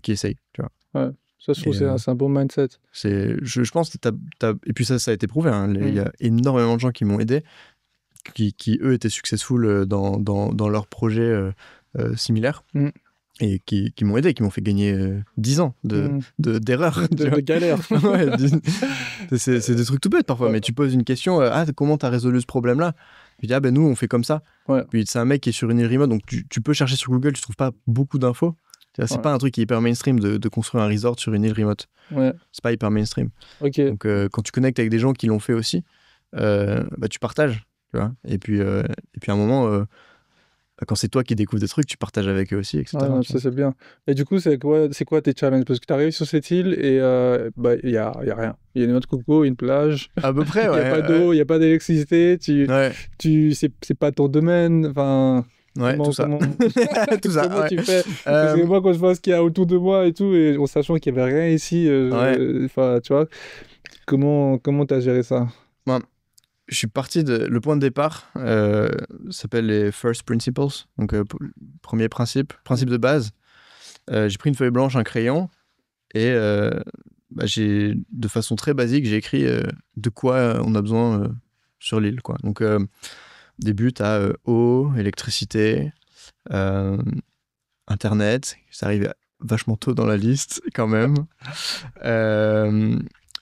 qui essayent. Tu vois. Ouais. Ça, je trouve que c'est un bon mindset. Je pense que et puis ça a été prouvé. Hein. Il y a énormément de gens qui m'ont aidé, qui eux étaient successful dans leurs projets similaires. Et qui m'ont aidé, qui m'ont fait gagner 10 ans d'erreurs. De galères. Ouais, c'est des trucs tout bêtes parfois, mais tu poses une question, comment tu as résolu ce problème-là? Puis ben nous, on fait comme ça. Ouais. Puis c'est un mec qui est sur une île remote, donc tu peux chercher sur Google, tu trouves pas beaucoup d'infos. C'est pas un truc qui est hyper mainstream de construire un resort sur une île remote. Ouais. C'est pas hyper mainstream. Okay. Donc quand tu connectes avec des gens qui l'ont fait aussi, tu partages. Tu vois. Et puis à un moment... quand c'est toi qui découvres des trucs, tu partages avec eux aussi, etc. Non, ça c'est bien. Et du coup, c'est quoi tes challenges? Parce que tu arrives sur cette île et il y a rien. Il y a une noix de coco, une plage. À peu près, ouais. Il n'y a pas d'eau, il n'y a pas d'électricité. C'est pas ton domaine. Enfin, tout ça. Tout ça. Comment tu fais? Parce que moi, quand je vois ce qu'il y a autour de moi et tout, et en sachant qu'il n'y avait rien ici, tu vois, comment tu as géré ça? Je suis parti le point de départ s'appelle les first principles, donc premier principe de base. J'ai pris une feuille blanche, un crayon et j'ai de façon très basique j'ai écrit de quoi on a besoin sur l'île, quoi. Donc début t'as eau, électricité, internet, ça arrivait vachement tôt dans la liste quand même,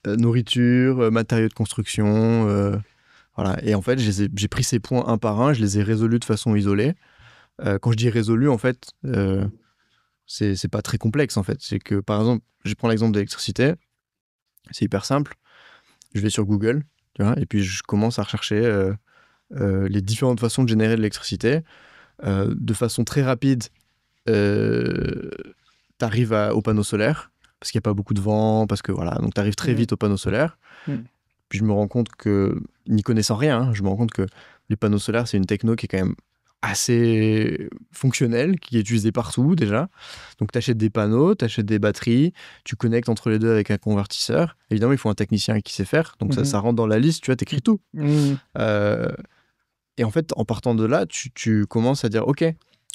nourriture, matériaux de construction. Voilà. Et en fait, j'ai pris ces points un par un, je les ai résolus de façon isolée. Quand je dis résolu, en fait, c'est pas très complexe, en fait. C'est que, par exemple, je prends l'exemple de l'électricité, c'est hyper simple. Je vais sur Google, tu vois, et puis je commence à rechercher les différentes façons de générer de l'électricité. De façon très rapide, t'arrives au panneau solaire, parce qu'il n'y a pas beaucoup de vent, parce que voilà, donc t'arrives très vite au panneau solaire. Puis je me rends compte que, n'y connaissant rien, je me rends compte que les panneaux solaires, c'est une techno qui est quand même assez fonctionnelle, qui est utilisée partout déjà. Donc tu achètes des panneaux, tu achètes des batteries, tu connectes entre les deux avec un convertisseur. Évidemment, il faut un technicien qui sait faire, donc ça rentre dans la liste, tu vois, t'écris tout. Et en fait, en partant de là, tu commences à dire, ok,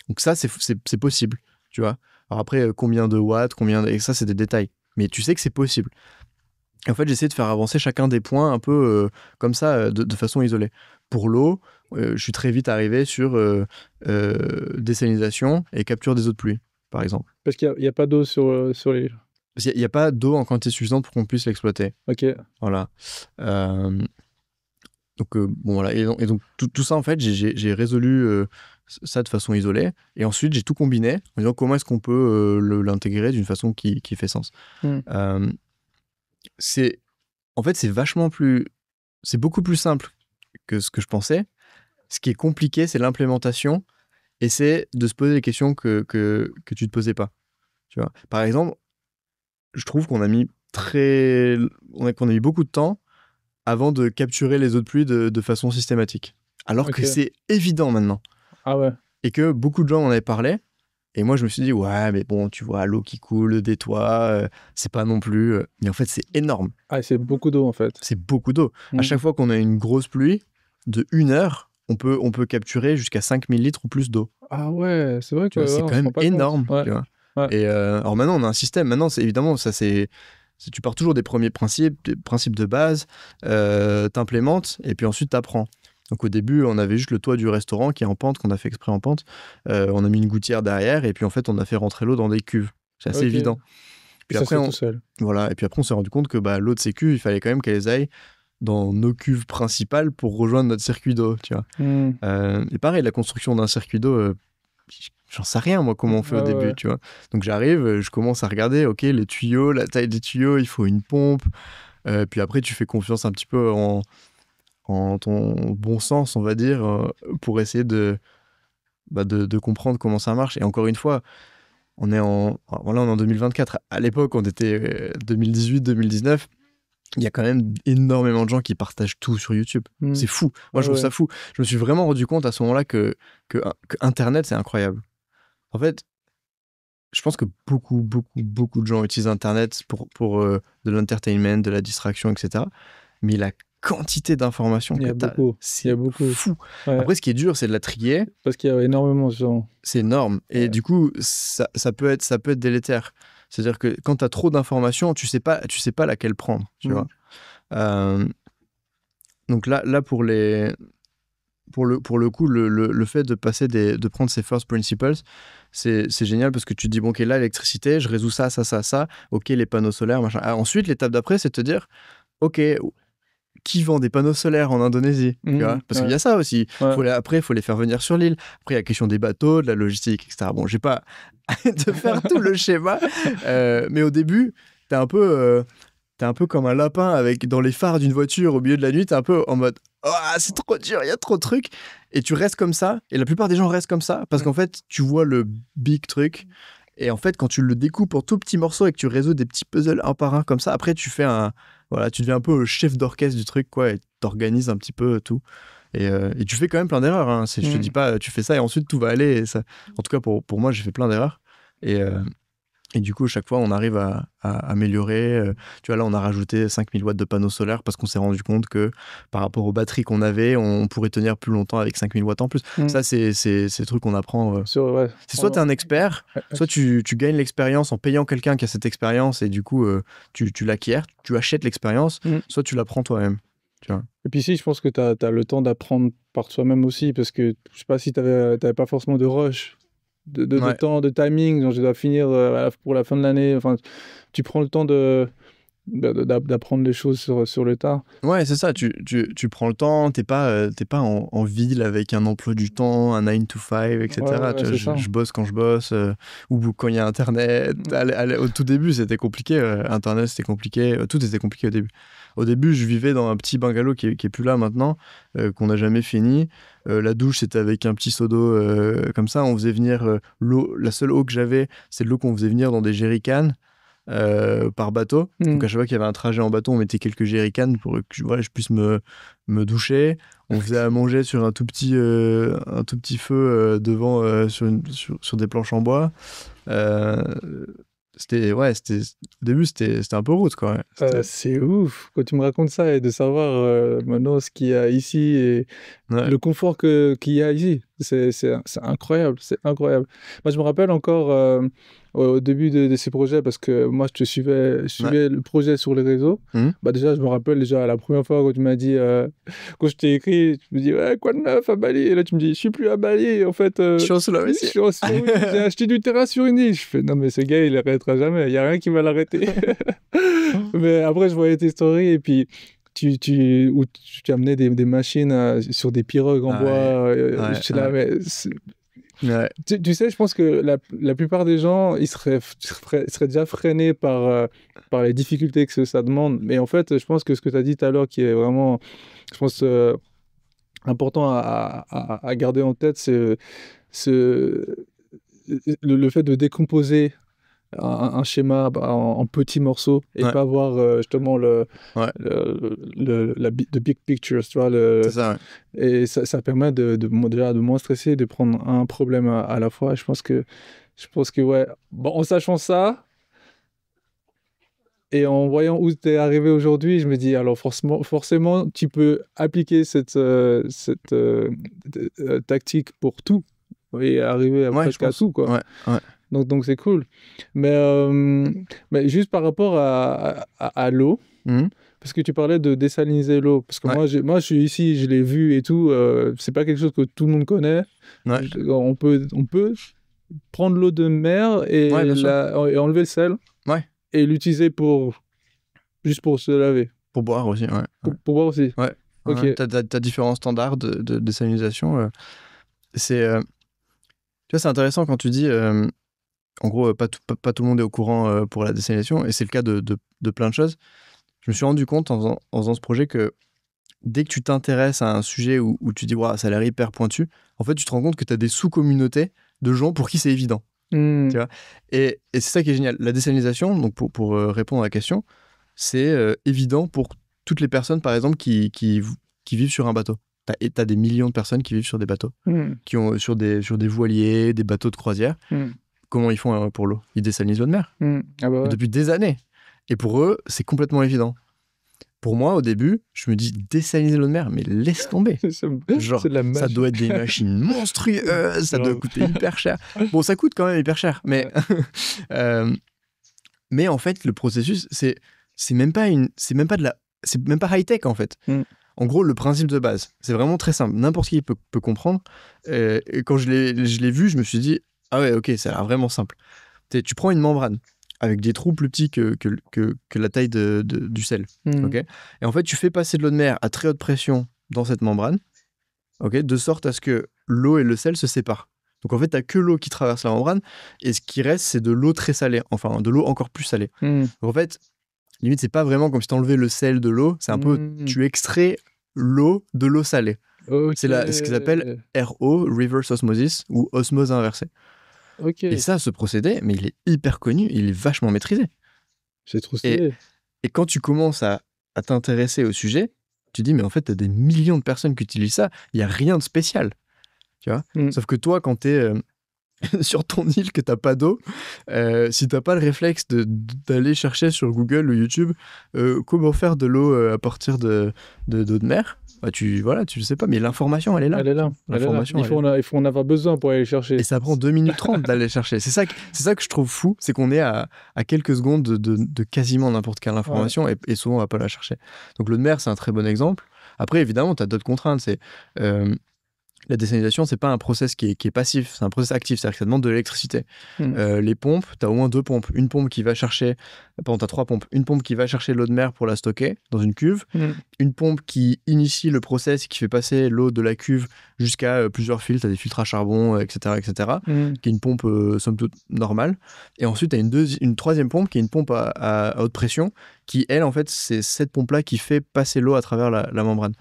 donc ça, c'est possible, tu vois. Alors après, combien de watts, et ça, c'est des détails. Mais tu sais que c'est possible. En fait, j'essaie de faire avancer chacun des points un peu comme ça, de façon isolée. Pour l'eau, je suis très vite arrivé sur désalinisation et capture des eaux de pluie, par exemple. Parce qu'il n'y a pas d'eau sur l'île. Parce qu'il n'y a pas d'eau en quantité suffisante pour qu'on puisse l'exploiter. Ok. Voilà. Donc, bon, voilà. Et donc tout ça, en fait, j'ai résolu ça de façon isolée. Et ensuite, j'ai tout combiné en disant comment est-ce qu'on peut l'intégrer d'une façon qui fait sens. En fait, c'est beaucoup plus simple que ce que je pensais. Ce qui est compliqué, c'est l'implémentation et c'est de se poser des questions que tu ne te posais pas. Tu vois. Par exemple, je trouve qu'on a mis beaucoup de temps avant de capturer les eaux de pluie de façon systématique. Alors que c'est évident maintenant. Ah ouais. Et que beaucoup de gens en avaient parlé. Et moi, je me suis dit, ouais, mais bon, tu vois, l'eau qui coule des toits, c'est pas non plus... Mais en fait, c'est énorme. Ah, c'est beaucoup d'eau, en fait. C'est beaucoup d'eau. À chaque fois qu'on a une grosse pluie, de 1 heure, on peut capturer jusqu'à 5000 litres ou plus d'eau. Ah ouais, c'est vrai que... C'est quand même énorme. Ouais. Tu vois. Ouais. Et alors maintenant, on a un système. Maintenant, évidemment, tu pars toujours des premiers principes de base, t'implémentes, et puis ensuite t'apprends. Donc au début, on avait juste le toit du restaurant qui est en pente, qu'on a fait exprès en pente. On a mis une gouttière derrière, et puis en fait, on a fait rentrer l'eau dans des cuves. C'est assez évident. Puis ça, après, tout seul. Voilà. Et puis après, on s'est rendu compte que l'eau de ces cuves, il fallait quand même qu'elles aillent dans nos cuves principales pour rejoindre notre circuit d'eau, tu vois. Et pareil, la construction d'un circuit d'eau, j'en sais rien, moi, comment on fait au début, tu vois. Donc j'arrive, je commence à regarder, ok, les tuyaux, la taille des tuyaux, il faut une pompe. Puis après, tu fais confiance un petit peu en ton bon sens, on va dire, pour essayer de comprendre comment ça marche. Et encore une fois, on est en 2024. À l'époque, on était 2018-2019. Il y a quand même énormément de gens qui partagent tout sur YouTube. C'est fou. Moi, je trouve ça fou. Je me suis vraiment rendu compte à ce moment-là que Internet, c'est incroyable. En fait, je pense que beaucoup de gens utilisent Internet pour de l'entertainment, de la distraction, etc. Mais la quantité d'informations que tu as, c'est fou. Ouais. Après, ce qui est dur, c'est de la trier. Parce qu'il y a énormément de gens. C'est énorme. Et du coup, ça peut être délétère. C'est-à-dire que quand tu as trop d'informations, tu sais pas laquelle prendre. Tu vois. Donc là pour le coup, le fait de prendre ces first principles, c'est génial parce que tu te dis, bon, ok, là, l'électricité, je résous ça. Ok, les panneaux solaires, machin. Ensuite, l'étape d'après, c'est de te dire, ok, qui vend des panneaux solaires en Indonésie, tu vois, parce qu'il y a ça aussi. Après, il faut les faire venir sur l'île. Après, il y a la question des bateaux, de la logistique, etc. Bon, j'ai pas de faire tout le schéma, mais au début, t'es un peu comme un lapin dans les phares d'une voiture au milieu de la nuit. T'es un peu en mode, oh, c'est trop dur, il y a trop de trucs. Et tu restes comme ça. Et la plupart des gens restent comme ça parce qu'en fait, tu vois le big truc. Et en fait, quand tu le découpes en tout petits morceaux et que tu résous des petits puzzles un par un comme ça, après, tu deviens un peu le chef d'orchestre du truc, quoi, et t'organises un petit peu tout. Et tu fais quand même plein d'erreurs. Hein. Je te dis pas, tu fais ça et ensuite tout va aller. Et ça... En tout cas, pour moi, j'ai fait plein d'erreurs. Et du coup, chaque fois, on arrive à améliorer. Tu vois, là, on a rajouté 5000 watts de panneaux solaires parce qu'on s'est rendu compte que par rapport aux batteries qu'on avait, on pourrait tenir plus longtemps avec 5000 watts en plus. Ça, c'est des trucs qu'on apprend. C'est soit tu es un expert, soit tu gagnes l'expérience en payant quelqu'un qui a cette expérience et du coup, tu l'acquiers, tu achètes l'expérience, soit tu l'apprends toi-même. Tu vois. Et puis ici, je pense que tu as le temps d'apprendre par toi-même aussi parce que je sais pas si tu n'avais pas forcément de rush. De temps, de timing, genre je dois finir pour la fin de l'année. Enfin, tu prends le temps d'apprendre les choses sur le tas. Ouais, c'est ça. Tu prends le temps. T'es pas en ville avec un emploi du temps, un 9 to 5, etc. Je bosse quand je bosse ou quand il y a Internet. Au tout début, c'était compliqué. Internet, c'était compliqué. Tout était compliqué au début. Au début, je vivais dans un petit bungalow qui est plus là maintenant, qu'on n'a jamais fini. La douche, c'était avec un petit seau d'eau comme ça. On faisait venir l'eau. La seule eau que j'avais, c'est de l'eau qu'on faisait venir dans des jerrycans par bateau. Donc à chaque fois qu'il y avait un trajet en bateau, on mettait quelques jerrycans pour que je puisse me doucher. On faisait à manger sur un tout petit feu devant sur des planches en bois. Au début, c'était un peu route, quoi. C'est ouf quand tu me racontes ça et de savoir maintenant ce qu'il y a ici et le confort qu'il y a ici. C'est incroyable, c'est incroyable. Moi, je me rappelle encore au début de ces projets parce que moi, je suivais le projet sur les réseaux. Bah, déjà, je me rappelle la première fois quand tu m'as dit, quand je t'ai écrit, tu me dis, ouais, quoi de neuf à Bali? Et là, tu me dis, je suis plus à Bali. En fait, je suis en Sulawesi. J'ai acheté du terrain sur une île. Je fais, non, mais ce gars, il n'arrêtera jamais. Il n'y a rien qui va l'arrêter. Mais après, je voyais tes stories et puis où tu amenais des machines sur des pirogues en bois. Je suis là, mais tu sais, je pense que la plupart des gens, ils seraient déjà freinés par les difficultés que ça demande. Mais en fait, je pense que ce que tu as dit tout à l'heure, qui est vraiment, je pense, important à garder en tête, c'est le fait de décomposer un schéma en petits morceaux et pas voir justement the big picture, tu vois. C'est ça, Et ça permet déjà de moins stresser, de prendre un problème à la fois. Je pense que ouais, bon, en sachant ça et en voyant où tu es arrivé aujourd'hui, je me dis, alors forcément, tu peux appliquer cette tactique pour tout et arriver presque à tout, quoi. Ouais. Donc c'est cool. Mais juste par rapport à l'eau, parce que tu parlais de désaliniser l'eau, parce que moi je suis ici, je l'ai vu et tout, c'est pas quelque chose que tout le monde connaît. On peut prendre l'eau de mer et enlever le sel et l'utiliser juste pour se laver. Pour boire aussi, Pour boire aussi. Ouais. Ok. T'as différents standards de désalinisation. Tu vois, c'est intéressant quand tu dis... En gros, pas tout le monde est au courant pour la désalinisation, et c'est le cas de plein de choses. Je me suis rendu compte en faisant ce projet que dès que tu t'intéresses à un sujet où tu dis wow, ça a l'air hyper pointu, en fait, tu te rends compte que tu as des sous-communautés de gens pour qui c'est évident. Tu vois, et c'est ça qui est génial. La désalinisation, donc pour répondre à la question, c'est évident pour toutes les personnes, par exemple, qui vivent sur un bateau. T'as des millions de personnes qui vivent sur des bateaux, qui ont sur des voiliers, des bateaux de croisière. Comment ils font pour l'eau? Ils désalinisent l'eau de mer. Depuis des années. Et pour eux, c'est complètement évident. Pour moi, au début, je me dis désaliniser l'eau de mer, mais laisse tomber. Genre, ça doit être des machines monstrueuses, ça doit coûter hyper cher. Bon, ça coûte quand même hyper cher, mais mais en fait, le processus, c'est même pas high-tech en fait. En gros, le principe de base, c'est vraiment très simple. N'importe qui peut comprendre. Et quand je l'ai vu, je me suis dit ah ouais, ok, ça a l'air vraiment simple. Tu prends une membrane avec des trous plus petits que la taille du sel. Okay, et en fait, tu fais passer de l'eau de mer à très haute pression dans cette membrane, de sorte à ce que l'eau et le sel se séparent. Donc en fait, tu n'as que l'eau qui traverse la membrane, et ce qui reste, c'est de l'eau très salée, enfin de l'eau encore plus salée. Donc en fait, limite, c'est pas vraiment comme si tu enlevais le sel de l'eau, c'est un peu, tu extrais l'eau de l'eau salée. C'est ce qu'ils appellent RO, reverse osmosis, ou osmose inversée. Et ça, ce procédé, mais il est hyper connu, il est vachement maîtrisé. C'est trop stylé. Et quand tu commences à t'intéresser au sujet, tu dis, mais en fait, tu as des millions de personnes qui utilisent ça, il n'y a rien de spécial. Tu vois, sauf que toi, quand tu es sur ton île, que tu n'as pas d'eau, si tu n'as pas le réflexe d'aller chercher sur Google ou YouTube comment faire de l'eau à partir d'eau de mer, bah tu le sais pas, mais l'information, elle est là. Elle est là. Il faut en avoir besoin pour aller chercher. Et ça prend 2 minutes 30 d'aller chercher. C'est ça que je trouve fou, c'est qu'on est à quelques secondes de quasiment n'importe quelle information, et souvent on va pas la chercher. Donc l'eau de mer, c'est un très bon exemple. Après, évidemment, tu as d'autres contraintes. C'est la désalinisation, c'est pas un process qui est passif, c'est un process actif, c'est-à-dire que ça demande de l'électricité. Les pompes, tu as au moins 2 pompes. Une pompe qui va chercher, pardon, tu as 3 pompes. Une pompe qui va chercher l'eau de mer pour la stocker dans une cuve. Une pompe qui initie le process, qui fait passer l'eau de la cuve jusqu'à plusieurs filtres, tu as des filtres à charbon, etc. Qui est une pompe somme toute normale. Et ensuite, tu as une troisième pompe qui est une pompe à haute pression, qui, elle, en fait, c'est cette pompe-là qui fait passer l'eau à travers la membrane.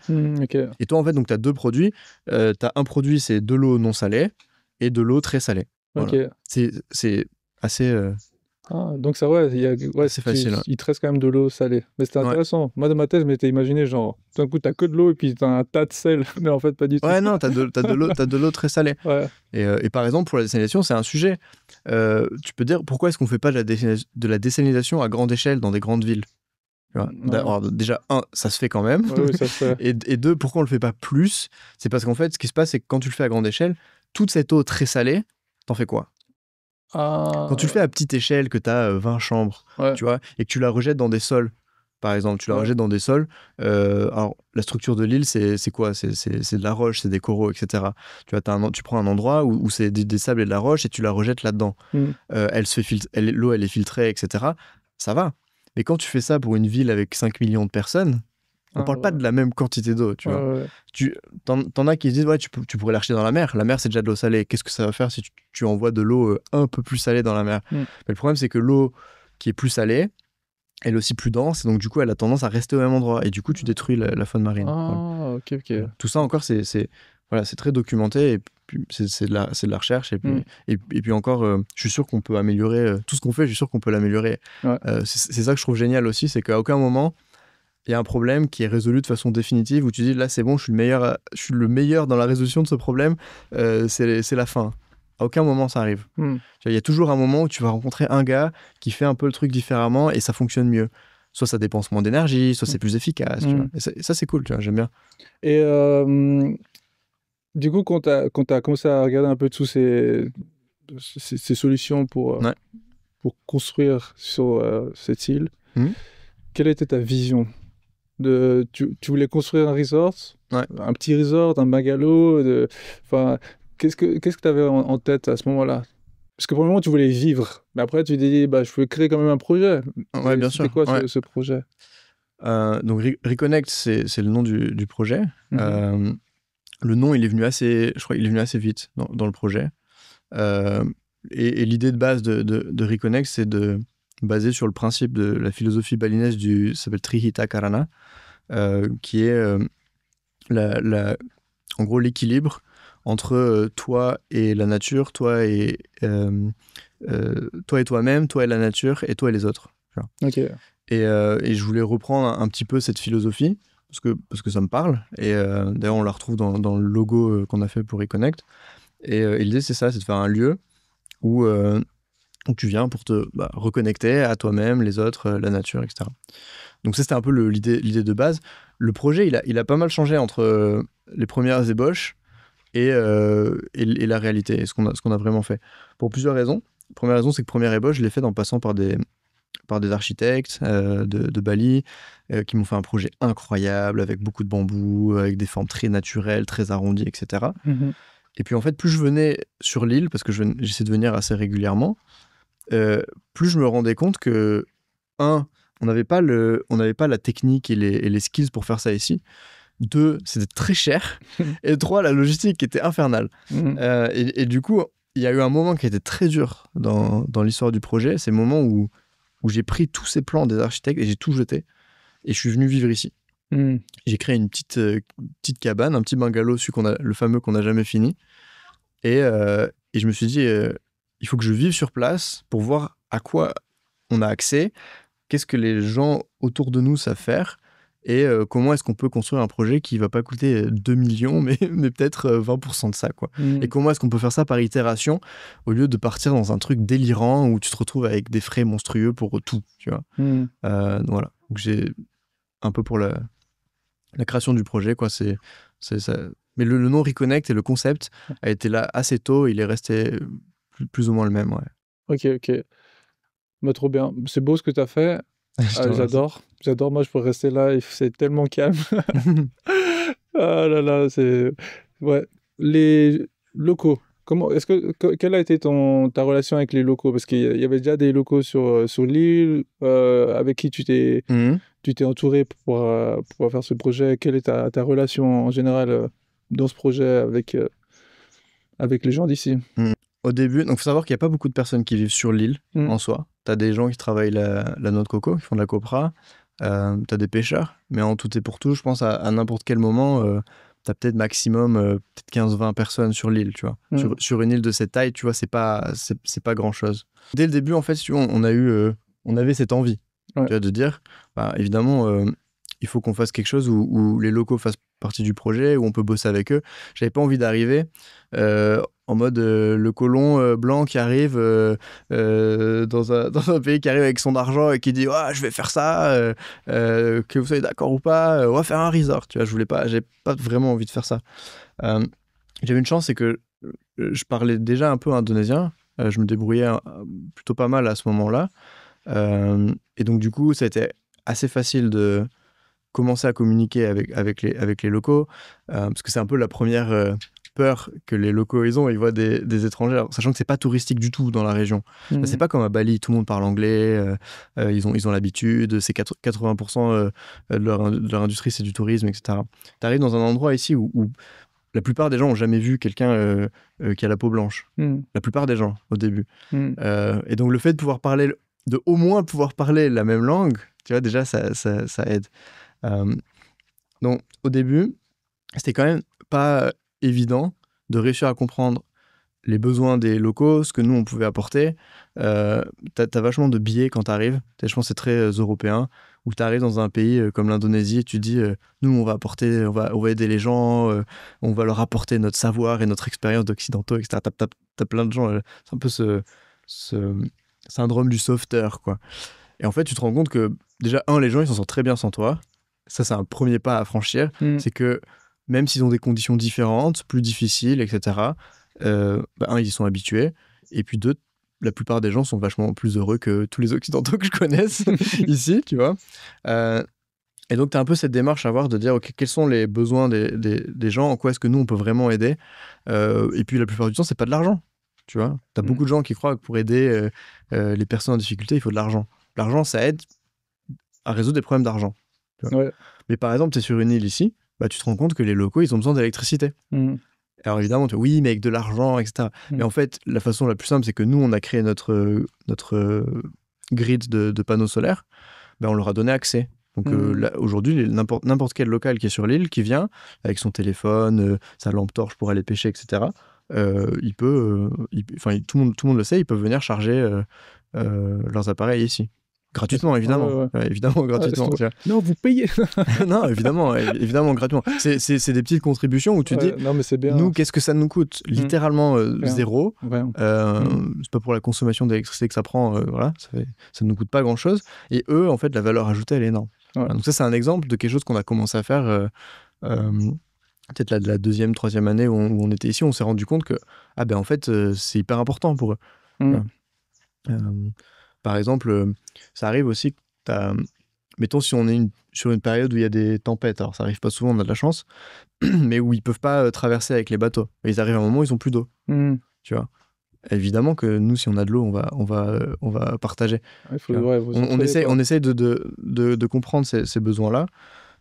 Et toi, en fait, donc tu as 2 produits. Tu as un produit, c'est de l'eau non salée, et de l'eau très salée. Voilà. C'est assez... donc ça, c'est facile. Il te reste quand même de l'eau salée. Mais c'était intéressant. Moi, dans ma tête, je m'étais imaginé, genre, tout d'un coup, t'as que de l'eau et puis t'as un tas de sel. Mais en fait, pas du tout. Ouais, non, t'as de l'eau très salée. Ouais. Et par exemple, pour la désalinisation, c'est un sujet. Tu peux dire, pourquoi est-ce qu'on fait pas de la désalinisation à grande échelle dans des grandes villes? Alors, déjà, ça se fait quand même. Oui, ça se fait. Et 2, pourquoi on le fait pas plus? C'est parce qu'en fait, ce qui se passe, c'est que quand tu le fais à grande échelle, toute cette eau très salée, t'en fais quoi? Quand tu le fais à petite échelle, que tu as 20 chambres, tu vois, et que tu la rejettes dans des sols, par exemple, tu la rejettes dans des sols, alors la structure de l'île, c'est quoi? C'est de la roche, c'est des coraux, etc. Tu vois, tu prends un endroit où c'est des sables et de la roche et tu la rejettes là-dedans. L'eau, elle est filtrée, etc. Ça va. Mais quand tu fais ça pour une ville avec 5 millions de personnes, On parle pas de la même quantité d'eau, tu vois. Ouais. T'en as qui se disent, ouais, tu pourrais l'acheter dans la mer. La mer, c'est déjà de l'eau salée. Qu'est-ce que ça va faire si tu envoies de l'eau un peu plus salée dans la mer? Mais le problème, c'est que l'eau qui est plus salée, elle est aussi plus dense. Et donc, du coup, elle a tendance à rester au même endroit. Et du coup, tu détruis la faune marine. Ah, ok. Tout ça, encore, c'est très documenté. Et puis, c'est de la recherche. Et puis encore, je suis sûr qu'on peut améliorer tout ce qu'on fait. Je suis sûr qu'on peut l'améliorer. Ouais. C'est ça que je trouve génial aussi. C'est qu'à aucun moment, il y a un problème qui est résolu de façon définitive où tu dis là c'est bon, je suis le meilleur dans la résolution de ce problème, c'est la fin. À aucun moment ça arrive. Il y a toujours un moment où tu vas rencontrer un gars qui fait un peu le truc différemment et ça fonctionne mieux. Soit ça dépense moins d'énergie, soit c'est plus efficace. Tu vois. Et ça c'est cool, tu vois, j'aime bien. Et du coup, quand tu as commencé à regarder un peu tous ces solutions pour construire sur cette île, quelle était ta vision? Tu voulais construire un resort, un petit resort, un bungalow, qu'est-ce que tu avais en tête à ce moment-là? Parce que pour le moment, tu voulais vivre, mais après, tu t'es dit, je veux créer quand même un projet. Ouais, bien sûr. C'était quoi ce projet? Donc, Reconnect, c'est le nom du projet. Le nom, il est venu assez vite dans le projet. Et l'idée de base de Reconnect, c'est de basé sur le principe de la philosophie balinaise ça s'appelle Trihita Karana, qui est en gros l'équilibre entre toi et la nature, toi et toi-même, toi et la nature, et toi et les autres. Okay. Et je voulais reprendre un petit peu cette philosophie, parce que ça me parle, et d'ailleurs on la retrouve dans le logo qu'on a fait pour Reconnect. Et l'idée c'est ça, c'est de faire un lieu où tu viens pour te reconnecter à toi-même, les autres, la nature, etc. Donc ça, c'était un peu l'idée de base. Le projet, il a pas mal changé entre les premières ébauches et la réalité, et ce qu'on a vraiment fait. Pour plusieurs raisons. La première raison, c'est que première ébauche, je l'ai fait en passant par des architectes de Bali qui m'ont fait un projet incroyable, avec beaucoup de bambou, avec des formes très naturelles, très arrondies, etc. Et puis en fait, plus je venais sur l'île, parce que j'essaie de venir assez régulièrement, plus je me rendais compte que, on n'avait pas la technique et les skills pour faire ça ici. 2, c'était très cher. Et 3, la logistique était infernale. Et du coup, il y a eu un moment qui était très dur dans l'histoire du projet. C'est le moment où j'ai pris tous ces plans des architectes et j'ai tout jeté. Et je suis venu vivre ici. J'ai créé une petite cabane, un petit bungalow, le fameux qu'on n'a jamais fini. Et je me suis dit... il faut que je vive sur place pour voir à quoi on a accès, qu'est-ce que les gens autour de nous savent faire, et comment est-ce qu'on peut construire un projet qui ne va pas coûter 2 millions, mais peut-être 20% de ça, quoi. Et comment est-ce qu'on peut faire ça par itération, au lieu de partir dans un truc délirant où tu te retrouves avec des frais monstrueux pour tout, tu vois. Donc voilà. Donc j'ai un peu pour la création du projet, quoi. C'est ça. Mais le nom Reconnect et le concept a été là assez tôt, il est resté... plus ou moins le même, ouais. Ok. Trop bien. C'est beau ce que tu as fait. J'adore. Moi, je pourrais rester là. C'est tellement calme. Ah là là, c'est... Ouais. Les locaux. Quelle a été ta relation avec les locaux? Parce qu'il y avait déjà des locaux sur l'île avec qui tu t'es entouré pour pouvoir faire ce projet. Quelle est ta relation en général dans ce projet avec les gens d'ici? Au début, donc il faut savoir qu'il n'y a pas beaucoup de personnes qui vivent sur l'île en soi. Tu as des gens qui travaillent la noix de coco, qui font de la copra. Tu as des pêcheurs. Mais en tout et pour tout, je pense à n'importe quel moment, tu as peut-être maximum peut-être 15-20 personnes sur l'île, tu vois. Sur une île de cette taille, tu vois, c'est pas grand-chose. Dès le début, en fait, tu vois, on avait cette envie, tu vois, de dire, évidemment, il faut qu'on fasse quelque chose où les locaux fassent partie du projet, où on peut bosser avec eux. J'avais pas envie d'arriver en mode le colon blanc qui arrive dans un pays, qui arrive avec son argent et qui dit je vais faire ça, que vous soyez d'accord ou pas, on va faire un resort, tu vois. J'ai pas vraiment envie de faire ça. J'avais une chance, c'est que je parlais déjà un peu indonésien, je me débrouillais plutôt pas mal à ce moment-là, et donc du coup ça a été assez facile de commencer à communiquer avec les locaux, parce que c'est un peu la première peur que les locaux ils voient des étrangers, alors, sachant que c'est pas touristique du tout dans la région. C'est pas comme à Bali, tout le monde parle anglais, ils ont l'habitude, c'est 80% de leur industrie, c'est du tourisme, etc. Tu arrives dans un endroit ici où la plupart des gens ont jamais vu quelqu'un qui a la peau blanche. La plupart des gens, au début. Et donc, le fait de au moins pouvoir parler la même langue, tu vois, déjà, ça aide. Donc, au début, c'était quand même pas évident de réussir à comprendre les besoins des locaux, ce que nous, on pouvait apporter. T'as vachement de biais quand t'arrives. Je pense que c'est très européen, où t'arrives dans un pays comme l'Indonésie et tu dis, nous, on va aider les gens, on va leur apporter notre savoir et notre expérience d'occidentaux, etc. T'as plein de gens, c'est un peu ce syndrome du sauveteur, quoi. Et en fait, tu te rends compte que, déjà, les gens, ils s'en sortent très bien sans toi. Ça, c'est un premier pas à franchir. C'est que même s'ils ont des conditions différentes, plus difficiles, etc., ils y sont habitués. Et puis deux, la plupart des gens sont vachement plus heureux que tous les Occidentaux que je connaisse ici, tu vois. Et donc, tu as un peu cette démarche à avoir de dire, OK, quels sont les besoins des gens, en quoi est-ce que nous, on peut vraiment aider. Et puis, la plupart du temps, c'est pas de l'argent, tu vois. Tu as beaucoup de gens qui croient que pour aider les personnes en difficulté, il faut de l'argent. L'argent, ça aide à résoudre des problèmes d'argent. Ouais. Mais par exemple, tu es sur une île ici, tu te rends compte que les locaux, ils ont besoin d'électricité. Alors évidemment, oui, mais avec de l'argent, etc. Mais en fait, la façon la plus simple, c'est que nous, on a créé notre grid de panneaux solaires. On leur a donné accès. Donc aujourd'hui, n'importe quel local qui est sur l'île, qui vient avec son téléphone, sa lampe torche pour aller pêcher, etc., tout le monde le sait, ils peuvent venir charger leurs appareils ici. Gratuitement, évidemment. Évidemment, gratuitement. Non, vous payez. Non, évidemment, gratuitement. C'est des petites contributions où tu dis, non, mais c'est bien. Nous, qu'est-ce que ça nous coûte ? Littéralement zéro. C'est pas pour la consommation d'électricité que ça prend. Voilà, ça ne nous coûte pas grand-chose. Et eux, en fait, la valeur ajoutée, elle est énorme. Voilà, donc ça, c'est un exemple de quelque chose qu'on a commencé à faire peut-être la deuxième, troisième année où on était ici. On s'est rendu compte que, en fait, c'est hyper important pour eux. Par exemple, ça arrive aussi que mettons si on est sur une période où il y a des tempêtes, alors ça arrive pas souvent, on a de la chance, mais où ils peuvent pas traverser avec les bateaux. Et ils arrivent à un moment où ils ont plus d'eau. Tu vois. Évidemment que nous, si on a de l'eau, on va partager. On essaye de comprendre ces besoins-là.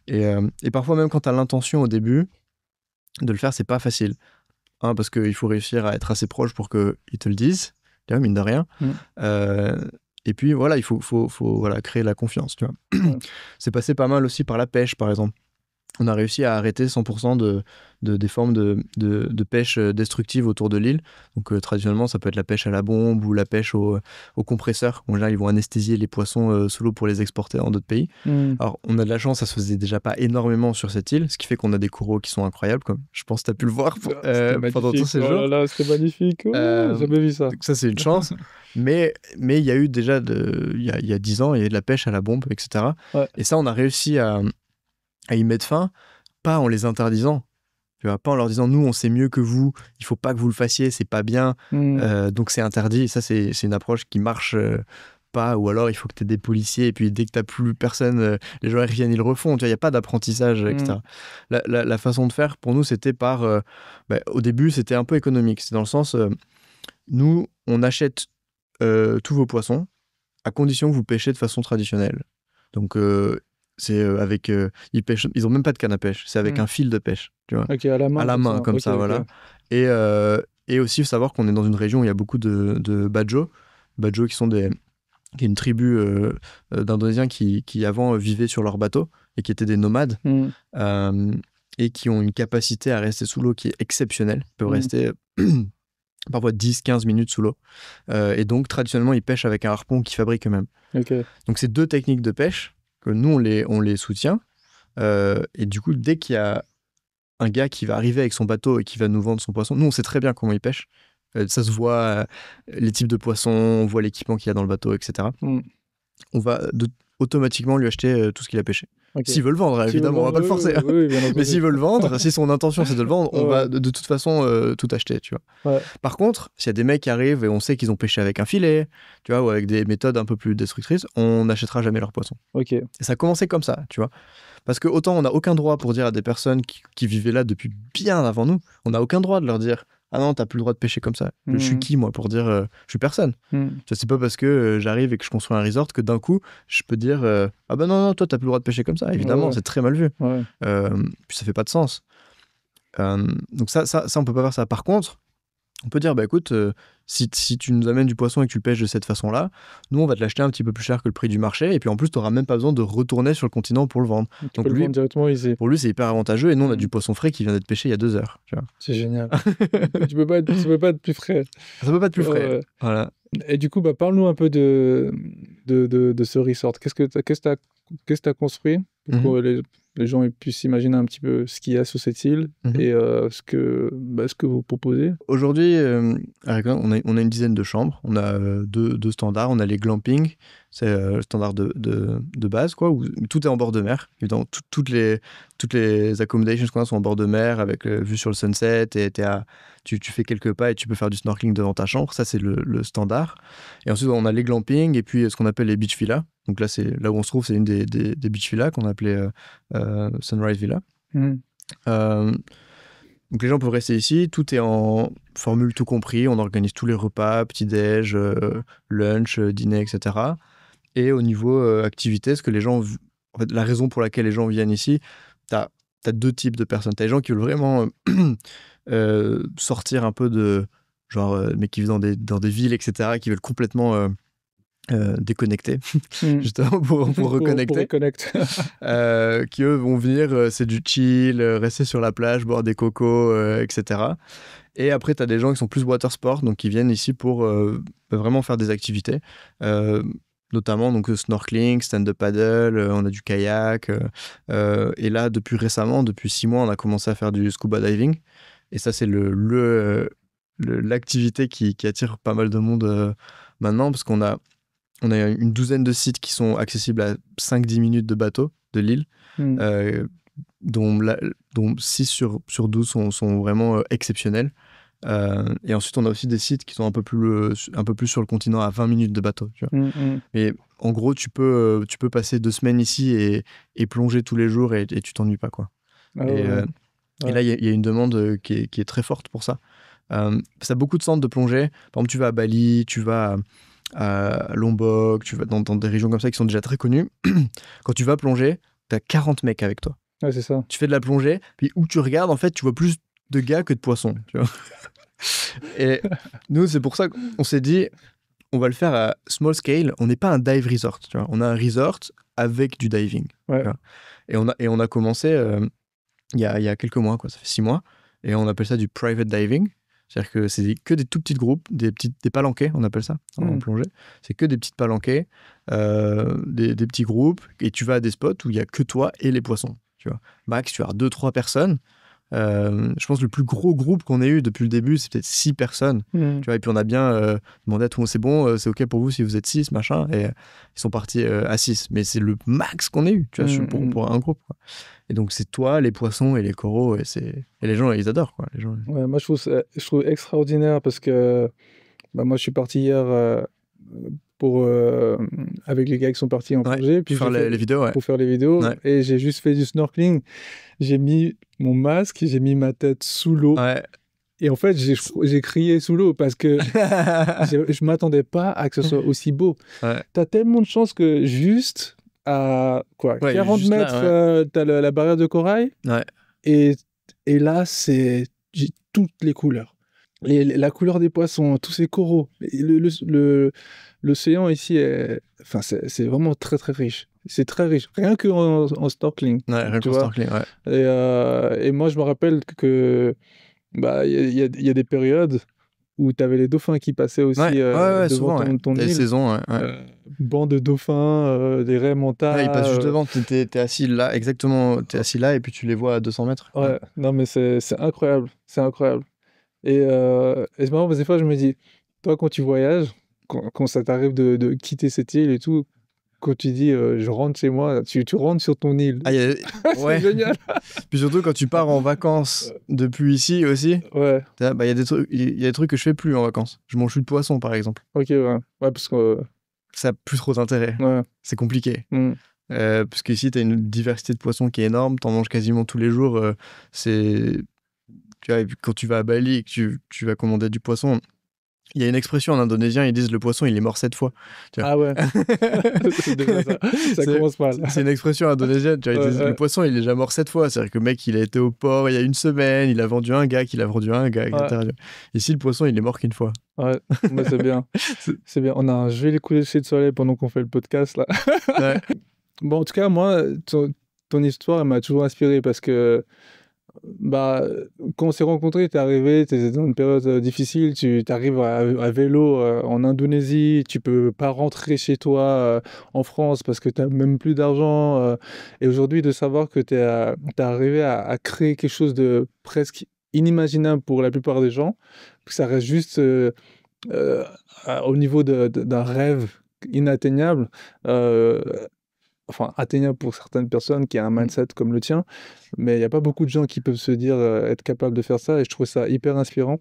Et parfois, même quand tu as l'intention au début de le faire, c'est pas facile. Parce qu'il faut réussir à être assez proche pour qu'ils te le disent, mine de rien. Et puis voilà, il faut créer la confiance, tu vois. C'est passé pas mal aussi par la pêche, par exemple. On a réussi à arrêter 100% des formes de pêche destructive autour de l'île. Donc traditionnellement, ça peut être la pêche à la bombe ou la pêche au compresseur. Là, ils vont anesthésier les poissons sous l'eau pour les exporter dans d'autres pays. Alors, on a de la chance, ça se faisait déjà pas énormément sur cette île, ce qui fait qu'on a des coraux qui sont incroyables, comme je pense que tu as pu le voir pendant tous ces jours. Oh là là, c'était magnifique. J'ai jamais vu ça. Donc ça, c'est une chance. Mais il y a eu déjà, il y a 10 ans, il y a eu de la pêche à la bombe, etc. Et ça, on a réussi à y mettre fin, pas en les interdisant, tu vois, pas en leur disant nous on sait mieux que vous, il faut pas que vous le fassiez, c'est pas bien, donc c'est interdit. Et ça c'est une approche qui marche pas, ou alors il faut que tu aies des policiers et puis dès que t'as plus personne, les gens ils reviennent, ils le refont, tu vois, il y a pas d'apprentissage, etc. La façon de faire pour nous c'était au début c'était un peu économique, c'est dans le sens nous on achète tous vos poissons à condition que vous pêchez de façon traditionnelle. Donc c'est avec ils ont même pas de canne à pêche, c'est avec un fil de pêche, tu vois. À la main comme ça. Voilà. Et aussi il faut savoir qu'on est dans une région où il y a beaucoup de Badjo qui est une tribu d'Indonésiens qui avant vivaient sur leur bateau et qui étaient des nomades et qui ont une capacité à rester sous l'eau qui est exceptionnelle. Ils peuvent rester parfois 10-15 minutes sous l'eau. Et donc traditionnellement ils pêchent avec un harpon qu'ils fabriquent eux-mêmes. Donc c'est 2 techniques de pêche que nous on les soutient, et du coup dès qu'il y a un gars qui va arriver avec son bateau et qui va nous vendre son poisson, nous on sait très bien comment il pêche, ça se voit, les types de poissons, on voit l'équipement qu'il y a dans le bateau, etc. On va automatiquement lui acheter tout ce qu'il a pêché. Ok. S'ils veulent vendre, S'ils évidemment, on va veulent pas le vendre, forcer. oui, bien Mais entendu. s'ils veulent vendre, si son intention c'est de le vendre, on Ouais. va de toute façon tout acheter, tu vois. Ouais. Par contre, s'il y a des mecs qui arrivent et on sait qu'ils ont pêché avec un filet, tu vois, ou avec des méthodes un peu plus destructrices, on n'achètera jamais leur poisson. Ok. Et ça a commencé comme ça, tu vois. Parce que autant on n'a aucun droit pour dire à des personnes qui vivaient là depuis bien avant nous, on n'a aucun droit de leur dire ah non, t'as plus le droit de pêcher comme ça. Je suis qui, moi, pour dire je suis personne. C'est pas parce que j'arrive et que je construis un resort que d'un coup, je peux dire ah bah non, toi, t'as plus le droit de pêcher comme ça. Évidemment, Ouais. c'est très mal vu. Ouais. Puis ça fait pas de sens. Donc ça, on peut pas faire ça. Par contre, on peut dire, bah écoute, si tu nous amènes du poisson et que tu le pêches de cette façon-là, nous, on va te l'acheter un petit peu plus cher que le prix du marché. Et puis en plus, tu n'auras même pas besoin de retourner sur le continent pour le vendre. Tu Donc peux le lui, vendre directement ici. pour lui, c'est hyper avantageux. Et nous, on a du poisson frais qui vient d'être pêché il y a 2 heures. Tu vois. C'est génial. tu peux pas être plus frais. Ça peut pas être plus frais. Ouais. Voilà. Et du coup, bah, parle-nous un peu de ce resort. Qu'est-ce que tu as construit pour que les gens puissent imaginer un petit peu ce qu'il y a sur cette île et ce que vous proposez. Aujourd'hui, on a une dizaine de chambres. On a deux standards. On a les glamping, c'est le standard de base, quoi, où tout est en bord de mer. Évidemment, toutes les accommodations qu'on a sont en bord de mer avec vue sur le sunset et tu fais quelques pas et tu peux faire du snorkeling devant ta chambre. Ça, c'est le standard. Et ensuite, on a les glamping et puis ce qu'on appelle les beach villas. Donc là, c'est là où on se trouve, c'est une des beach villas qu'on appelait Sunrise Villa. Donc les gens peuvent rester ici. Tout est en formule tout compris. On organise tous les repas, petit-déj, lunch, dîner, etc. Et au niveau activité, ce que les gens... En fait, la raison pour laquelle les gens viennent ici, t'as 2 types de personnes. T'as les gens qui veulent vraiment sortir un peu de... Genre, mais qui vivent dans des villes, etc., qui veulent complètement... déconnecter justement pour reconnecter qui eux vont venir c'est du chill, rester sur la plage, boire des cocos, etc. Et après tu as des gens qui sont plus water sport, donc qui viennent ici pour vraiment faire des activités, notamment donc snorkeling, stand-up paddle, on a du kayak, et là depuis 6 mois on a commencé à faire du scuba diving, et ça c'est l'activité qui attire pas mal de monde maintenant, parce qu'on a une douzaine de sites qui sont accessibles à 5-10 minutes de bateau de l'île, dont 6 sur 12 sont vraiment exceptionnels. Et ensuite, on a aussi des sites qui sont un peu plus sur le continent à 20 minutes de bateau. Tu vois. Mais en gros, tu peux passer 2 semaines ici et plonger tous les jours et tu t'ennuies pas, quoi. Et là, il y a une demande qui est très forte pour ça. Ça a beaucoup de centres de plongée. Par exemple, tu vas à Bali, tu vas à Lombok, tu vas dans des régions comme ça qui sont déjà très connues. Quand tu vas plonger, t'as 40 mecs avec toi. Ouais, c'est ça. Tu fais de la plongée, puis où tu regardes, en fait, tu vois plus de gars que de poissons. Tu vois. Et nous, c'est pour ça qu'on s'est dit, on va le faire à small scale. On n'est pas un dive resort. Tu vois. On a un resort avec du diving. Ouais. Et on a commencé il y a quelques mois, quoi. Ça fait 6 mois. Et on appelle ça du private diving. C'est-à-dire que c'est que des tout petits groupes, des palanquets, on appelle ça en plongée. C'est que des petites palanquets, des petits groupes, et tu vas à des spots où il n'y a que toi et les poissons. Tu vois. Max, tu as 2-3 personnes. Je pense que le plus gros groupe qu'on ait eu depuis le début, c'est peut-être 6 personnes. Tu vois, et puis on a bien demandé à tout le monde, c'est bon, c'est OK pour vous si vous êtes 6, machin. Et ils sont partis à 6. Mais c'est le max qu'on ait eu, tu vois, pour un groupe, quoi. Et donc, c'est toi, les poissons et les coraux. Et les gens, ils adorent, quoi. Les gens... Ouais, moi, je trouve extraordinaire parce que moi, je suis parti hier avec les gars qui sont partis en plongée. Puis pour faire les vidéos. Pour faire les vidéos. Ouais. Et j'ai juste fait du snorkeling. J'ai mis mon masque, j'ai mis ma tête sous l'eau. Ouais. Et en fait, j'ai crié sous l'eau parce que je ne m'attendais pas à que ce soit aussi beau. Ouais. Tu as tellement de chance que juste à 40 mètres, tu as la barrière de corail. Ouais. Et là, j'ai toutes les couleurs. La couleur des poissons, tous ces coraux. L'océan ici, c'est vraiment très, très riche. C'est très riche. Rien qu'en snorkeling. Ouais, rien qu'en snorkeling, ouais. Et moi, je me rappelle que il y a des périodes où tu avais les dauphins qui passaient aussi devant souvent, ton île. Des saisons, Bancs de dauphins, des raies mentales. Ils passent juste devant. T'es assis là, exactement. T'es assis là et puis tu les vois à 200 mètres. Ouais, non, mais c'est incroyable. C'est incroyable. Et c'est marrant parce que des fois, je me dis, toi, quand tu voyages, quand ça t'arrive de quitter cette île et tout, quand tu dis je rentre chez moi, tu rentres sur ton île. Ah, ouais. C'est génial. Puis surtout quand tu pars en vacances depuis ici aussi, Ouais, il y a des trucs que je fais plus en vacances. Je mange plus de poisson par exemple. ok, ouais. Ouais, parce que. Ça n'a plus trop d'intérêt. Ouais. C'est compliqué. Mm. Parce qu'ici, tu as une diversité de poissons qui est énorme. Tu en manges quasiment tous les jours. Tu vois, et puis quand tu vas à Bali et que tu vas commander du poisson, il y a une expression en indonésien, ils disent le poisson, il est mort 7 fois. Tu vois. Ah ouais. C'est déjà ça. Ça commence mal. C'est une expression indonésienne. Tu vois, ils disent, le poisson, il est déjà mort 7 fois. C'est-à-dire que le mec, il a été au port il y a une semaine, il a vendu un gars, qu'il a vendu un gars, etc. Ici, le poisson, il est mort qu'une fois. Ouais, bah, c'est bien. C'est bien. On a un joli coucher de soleil pendant qu'on fait le podcast, là. Ouais. Bon, en tout cas, moi, ton histoire, elle m'a toujours inspiré parce que bah, quand on s'est rencontrés, tu es arrivé, tu étais dans une période difficile, tu arrives à vélo en Indonésie, tu peux pas rentrer chez toi en France parce que tu n'as même plus d'argent. Et aujourd'hui, de savoir que tu es arrivé à créer quelque chose de presque inimaginable pour la plupart des gens, que ça reste juste au niveau d'un rêve inatteignable. Enfin, atteignable pour certaines personnes qui ont un mindset comme le tien, mais il n'y a pas beaucoup de gens qui peuvent se dire être capables de faire ça, et je trouve ça hyper inspirant.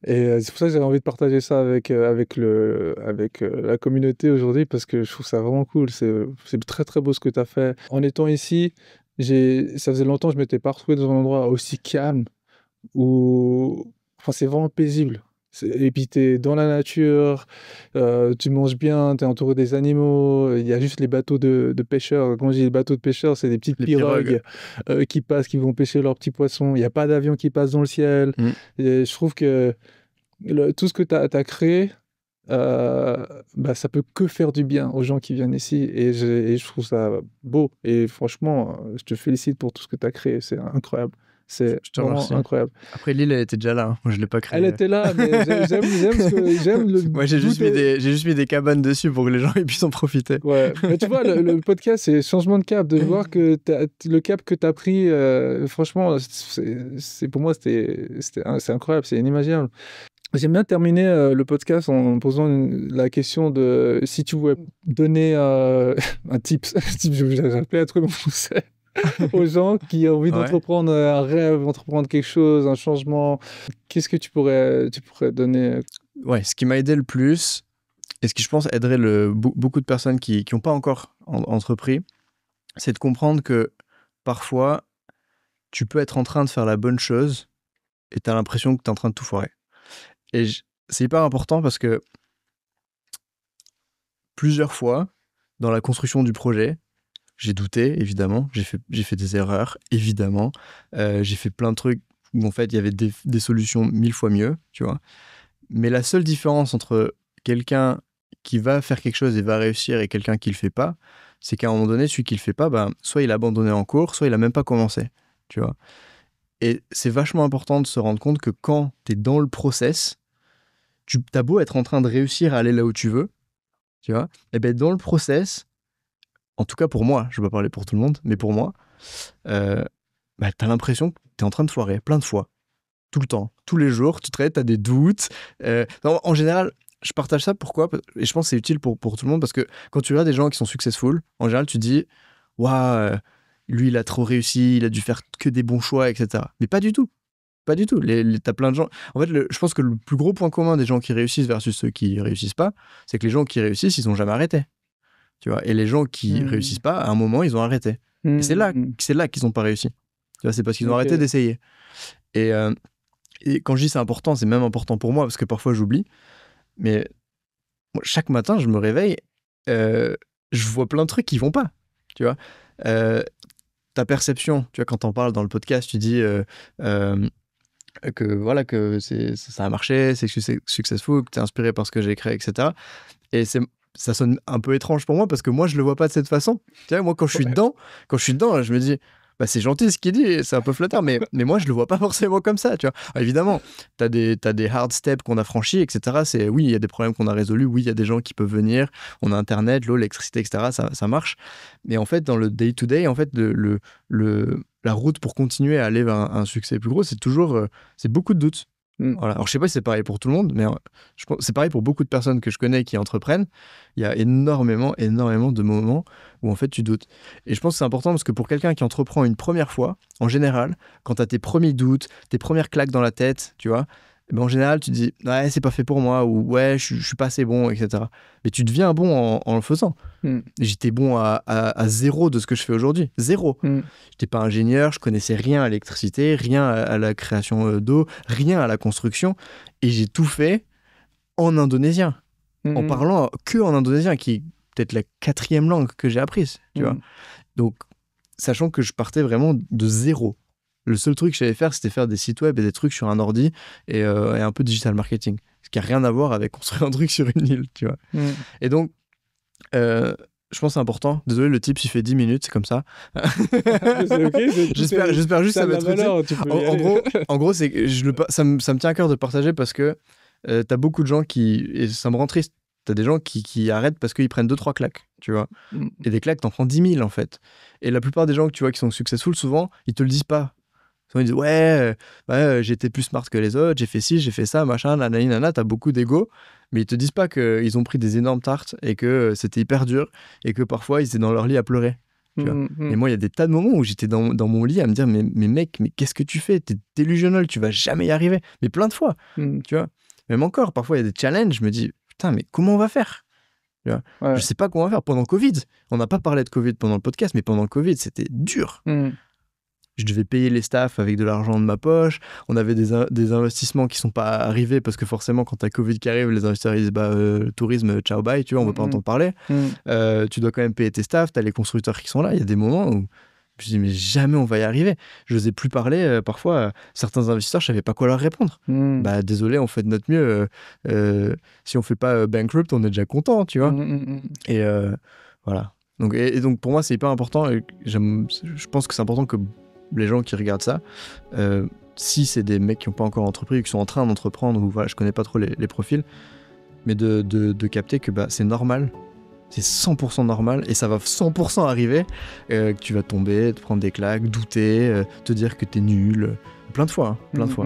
Et c'est pour ça que j'avais envie de partager ça avec la communauté aujourd'hui, parce que je trouve ça vraiment cool. C'est très très beau ce que tu as fait. En étant ici, ça faisait longtemps que je ne m'étais pas retrouvé dans un endroit aussi calme, où enfin, c'est vraiment paisible. Et puis tu es dans la nature, tu manges bien, tu es entouré des animaux, il y a juste les bateaux de pêcheurs. Quand je dis les bateaux de pêcheurs, c'est des petites pirogues qui passent, qui vont pêcher leurs petits poissons. Il n'y a pas d'avion qui passe dans le ciel. Et je trouve que tout ce que tu as créé, bah, ça peut que faire du bien aux gens qui viennent ici. Et je trouve ça beau. Et franchement, je te félicite pour tout ce que tu as créé. C'est incroyable. C'est vraiment incroyable. Après, l'île, elle était déjà là. Moi, je ne l'ai pas créée. Elle était là, mais j'aime le. Moi, j'ai juste mis des cabanes dessus pour que les gens puissent en profiter. Ouais. Mais tu vois, le podcast, c'est changement de cap. De voir que le cap que tu as pris, franchement, pour moi, c'est incroyable, c'est inimaginable. J'aime bien terminer le podcast en posant la question de si tu voulais donner un tips. J'appelais un truc en français. Aux gens qui ont envie d'entreprendre un rêve, entreprendre quelque chose, un changement. Qu'est-ce que tu pourrais donner? Ouais, ce qui m'a aidé le plus, et ce qui, je pense, aiderait beaucoup de personnes qui n'ont pas encore entrepris, c'est de comprendre que parfois, tu peux être en train de faire la bonne chose et tu as l'impression que tu es en train de tout foirer. Et c'est hyper important parce que plusieurs fois, dans la construction du projet, j'ai douté, évidemment. J'ai fait des erreurs, évidemment. J'ai fait plein de trucs où, en fait, il y avait des solutions 1000 fois mieux, tu vois. Mais la seule différence entre quelqu'un qui va faire quelque chose et va réussir et quelqu'un qui le fait pas, c'est qu'à un moment donné, celui qui le fait pas, ben, soit il a abandonné en cours, soit il a même pas commencé, tu vois. Et c'est vachement important de se rendre compte que quand tu es dans le process, t'as beau être en train de réussir à aller là où tu veux, tu vois, et ben dans le process, en tout cas pour moi, je ne vais pas parler pour tout le monde, mais pour moi, bah, tu as l'impression que tu es en train de foirer plein de fois, tout le temps, tous les jours, tu as des doutes. En général, je partage ça, pourquoi ? Et je pense que c'est utile pour tout le monde, parce que quand tu regardes des gens qui sont successful, en général, tu dis « Waouh, lui, il a trop réussi, il a dû faire que des bons choix, etc. » Mais pas du tout. Pas du tout. T'as plein de gens... En fait, je pense que le plus gros point commun des gens qui réussissent versus ceux qui réussissent pas, c'est que les gens qui réussissent, ils n'ont jamais arrêté. Tu vois, et les gens qui réussissent pas, à un moment, ils ont arrêté. Et c'est là qu'ils n'ont pas réussi. Tu vois, c'est parce qu'ils ont arrêté d'essayer. Et quand je dis c'est important, c'est même important pour moi, parce que parfois j'oublie. Mais moi, chaque matin, je me réveille, je vois plein de trucs qui vont pas. Tu vois, ta perception, tu vois, quand t'en parles dans le podcast, tu dis que voilà, que ça a marché, c'est successful, que t'es inspiré par ce que j'ai créé, etc. Et ça sonne un peu étrange pour moi parce que moi je le vois pas de cette façon. Tu vois, moi quand je suis dedans, je me dis bah c'est gentil ce qu'il dit, c'est un peu flatteur, mais moi je le vois pas forcément comme ça, tu vois. Alors, évidemment, t'as des hard steps qu'on a franchis, etc. Oui, il y a des problèmes qu'on a résolus, oui, il y a des gens qui peuvent venir, on a internet, l'eau, l'électricité, etc. Ça marche. Mais en fait, dans le day to day, en fait, la route pour continuer à aller vers un succès plus gros, c'est beaucoup de doutes. Voilà. Alors, je sais pas si c'est pareil pour tout le monde, mais je pense c'est pareil pour beaucoup de personnes que je connais qui entreprennent. Il y a énormément de moments où en fait tu doutes. Et je pense que c'est important parce que pour quelqu'un qui entreprend une première fois, en général, quand tu as tes premiers doutes, tes premières claques dans la tête, tu vois, en général, tu te dis ouais, c'est pas fait pour moi, ou ouais, je suis pas assez bon, etc. Mais tu deviens bon en le faisant. J'étais bon à zéro de ce que je fais aujourd'hui. Zéro. J'étais pas ingénieur, je connaissais rien à l'électricité, rien à la création d'eau, rien à la construction. Et j'ai tout fait en indonésien. En parlant que en indonésien, qui est peut-être la 4e langue que j'ai apprise. Tu vois. Donc, sachant que je partais vraiment de zéro. Le seul truc que je savais faire, c'était faire des sites web et des trucs sur un ordi et un peu de digital marketing. Ce qui n'a rien à voir avec construire un truc sur une île, tu vois. Et donc, je pense que c'est important. Désolé, le tips, il fait 10 minutes, c'est comme ça. C'est okay, j'espère juste que ça va être utile. En gros, c'est que ça me tient à cœur de partager parce que t'as beaucoup de gens et ça me rend triste, t'as des gens qui arrêtent parce qu'ils prennent 2-3 claques, tu vois. Et des claques, t'en prends 10 000, en fait. Et la plupart des gens que tu vois qui sont successful, souvent, ils te le disent pas. Souvent, ils disent ouais, j'étais plus smart que les autres, j'ai fait ci, j'ai fait ça, machin, nanana, t'as beaucoup d'ego, mais ils te disent pas qu'ils ont pris des énormes tartes et que c'était hyper dur et que parfois ils étaient dans leur lit à pleurer. Tu vois. Et moi, il y a des tas de moments où j'étais dans mon lit à me dire mais mec, mais qu'est-ce que tu fais? T'es delusional, tu vas jamais y arriver. Mais plein de fois, tu vois. Même encore, parfois il y a des challenges, je me dis putain, mais comment on va faire? Tu vois. Ouais. Je sais pas comment on va faire. Pendant Covid, on n'a pas parlé de Covid pendant le podcast, mais pendant le Covid, c'était dur. Je devais payer les staffs avec de l'argent de ma poche. On avait des investissements qui sont pas arrivés parce que forcément, quand t'as Covid qui arrive, les investisseurs ils disent le tourisme, ciao, bye, tu vois, on veut pas entendre parler. Tu dois quand même payer tes staffs, t'as les constructeurs qui sont là. Il y a des moments où je me dis, mais jamais on va y arriver. Je n'osais plus parler. Parfois, certains investisseurs, je savais pas quoi leur répondre. Désolé, on fait de notre mieux. Si on fait pas bankrupt, on est déjà content, tu vois. Et voilà. Donc, pour moi, c'est hyper important. Et je pense que c'est important que les gens qui regardent ça, si c'est des mecs qui n'ont pas encore entrepris ou qui sont en train d'entreprendre, ou voilà, je connais pas trop les profils, mais de capter que c'est normal, c'est 100% normal et ça va 100% arriver, que tu vas tomber, te prendre des claques, douter, te dire que t'es nul, plein de fois,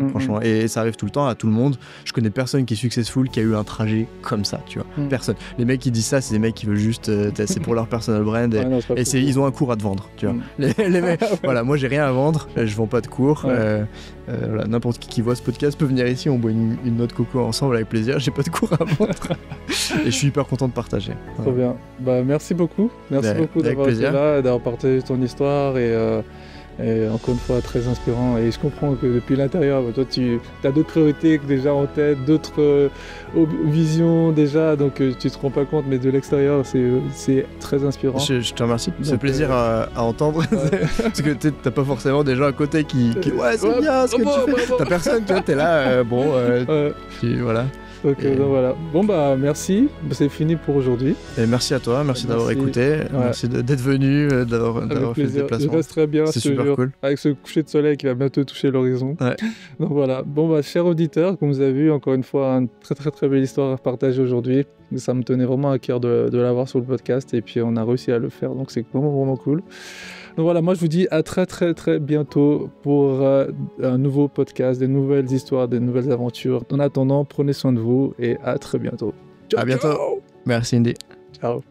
franchement. Et ça arrive tout le temps à tout le monde. Je connais personne qui est successful qui a eu un trajet comme ça, tu vois. Personne. Les mecs qui disent ça, c'est des mecs qui veulent juste, c'est pour leur personal brand et ils ont un cours à te vendre, tu vois. Les mecs, voilà, moi j'ai rien à vendre, je vends pas de cours. Voilà, n'importe qui voit ce podcast peut venir ici, on boit une noix de coco ensemble avec plaisir. J'ai pas de cours à vendre et je suis hyper content de partager. Trop bien. Merci beaucoup. Merci beaucoup d'avoir été là, d'avoir partagé ton histoire et encore une fois très inspirant. Et je comprends que depuis l'intérieur, toi tu as d'autres priorités déjà en tête, d'autres visions déjà, donc tu te rends pas compte, mais de l'extérieur c'est très inspirant. Je te remercie, c'est plaisir à entendre. Parce que t'as pas forcément des gens à côté qui ouais c'est bien ce que tu fais. T'as personne, tu vois, t'es là, voilà. Donc voilà. Bon merci, c'est fini pour aujourd'hui. Et merci à toi, merci d'avoir écouté, merci d'être venu, d'avoir fait ce déplacement. Je reste très bien, c'est super cool. Avec ce coucher de soleil qui va bientôt toucher l'horizon. Donc voilà. Chers auditeurs, comme vous avez vu, encore une fois, une très très très belle histoire à partager aujourd'hui. Ça me tenait vraiment à cœur de l'avoir sur le podcast et puis on a réussi à le faire, donc c'est vraiment vraiment cool. Donc voilà, moi je vous dis à très très très bientôt pour un nouveau podcast, des nouvelles histoires, des nouvelles aventures. En attendant, prenez soin de vous et à très bientôt. Ciao, à bientôt. Ciao. Merci Indy. Ciao.